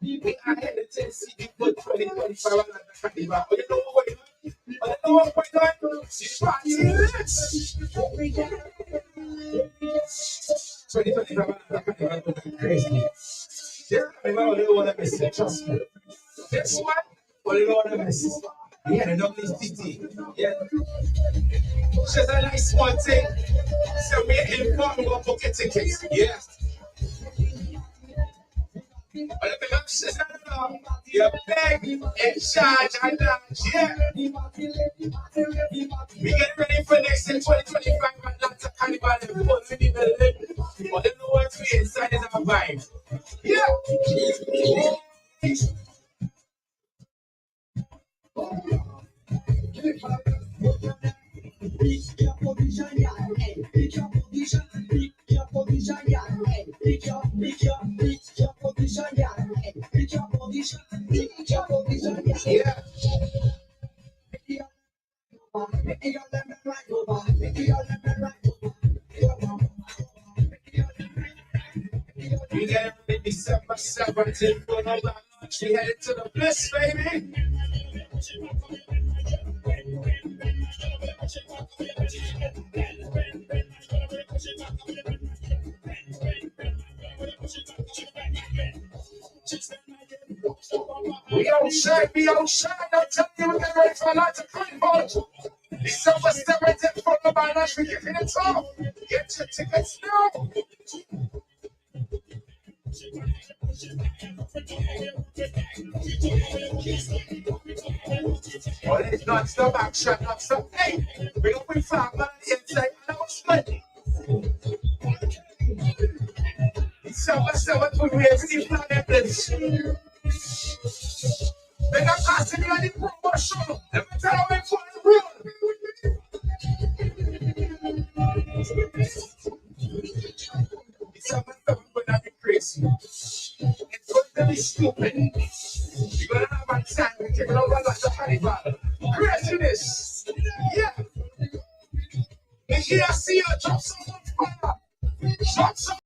We are headed to the city for 2025 and the carnival. But you know what we're doing? But you know what we're doing? It's party lit. 2025 and the carnival is crazy. This carnival, you don't want to miss it. Trust me. This one, you don't want to miss it. We headed up this city. Yeah. Just a nice small thing. So we inform about pocket tickets. Yeah. But if you beg in charge and dance, yeah. We get ready for next in 2025 and lots of carnival and fun we need to live. But you know what we inside is our vibe. Yeah. We get ready December 7th for another launch. We headed to the Bliss, baby. We outside, I'm telling you, we get ready for a lot of carnival. December 7th for the balance, we kicking it off. Get your tickets now. Well, it's not stop action, not stop. Hey, we don't be flat on the inside announcement. December 7th, we raise the flag and this. They got Cazzy Bee on the promo show. Let me tell you how for the real. December 7th, we're not be crazy. It's going to be stupid. You're going to have a time to take over lots of carnival. Craziness. Yeah. And here I see you drop some fire. Drop some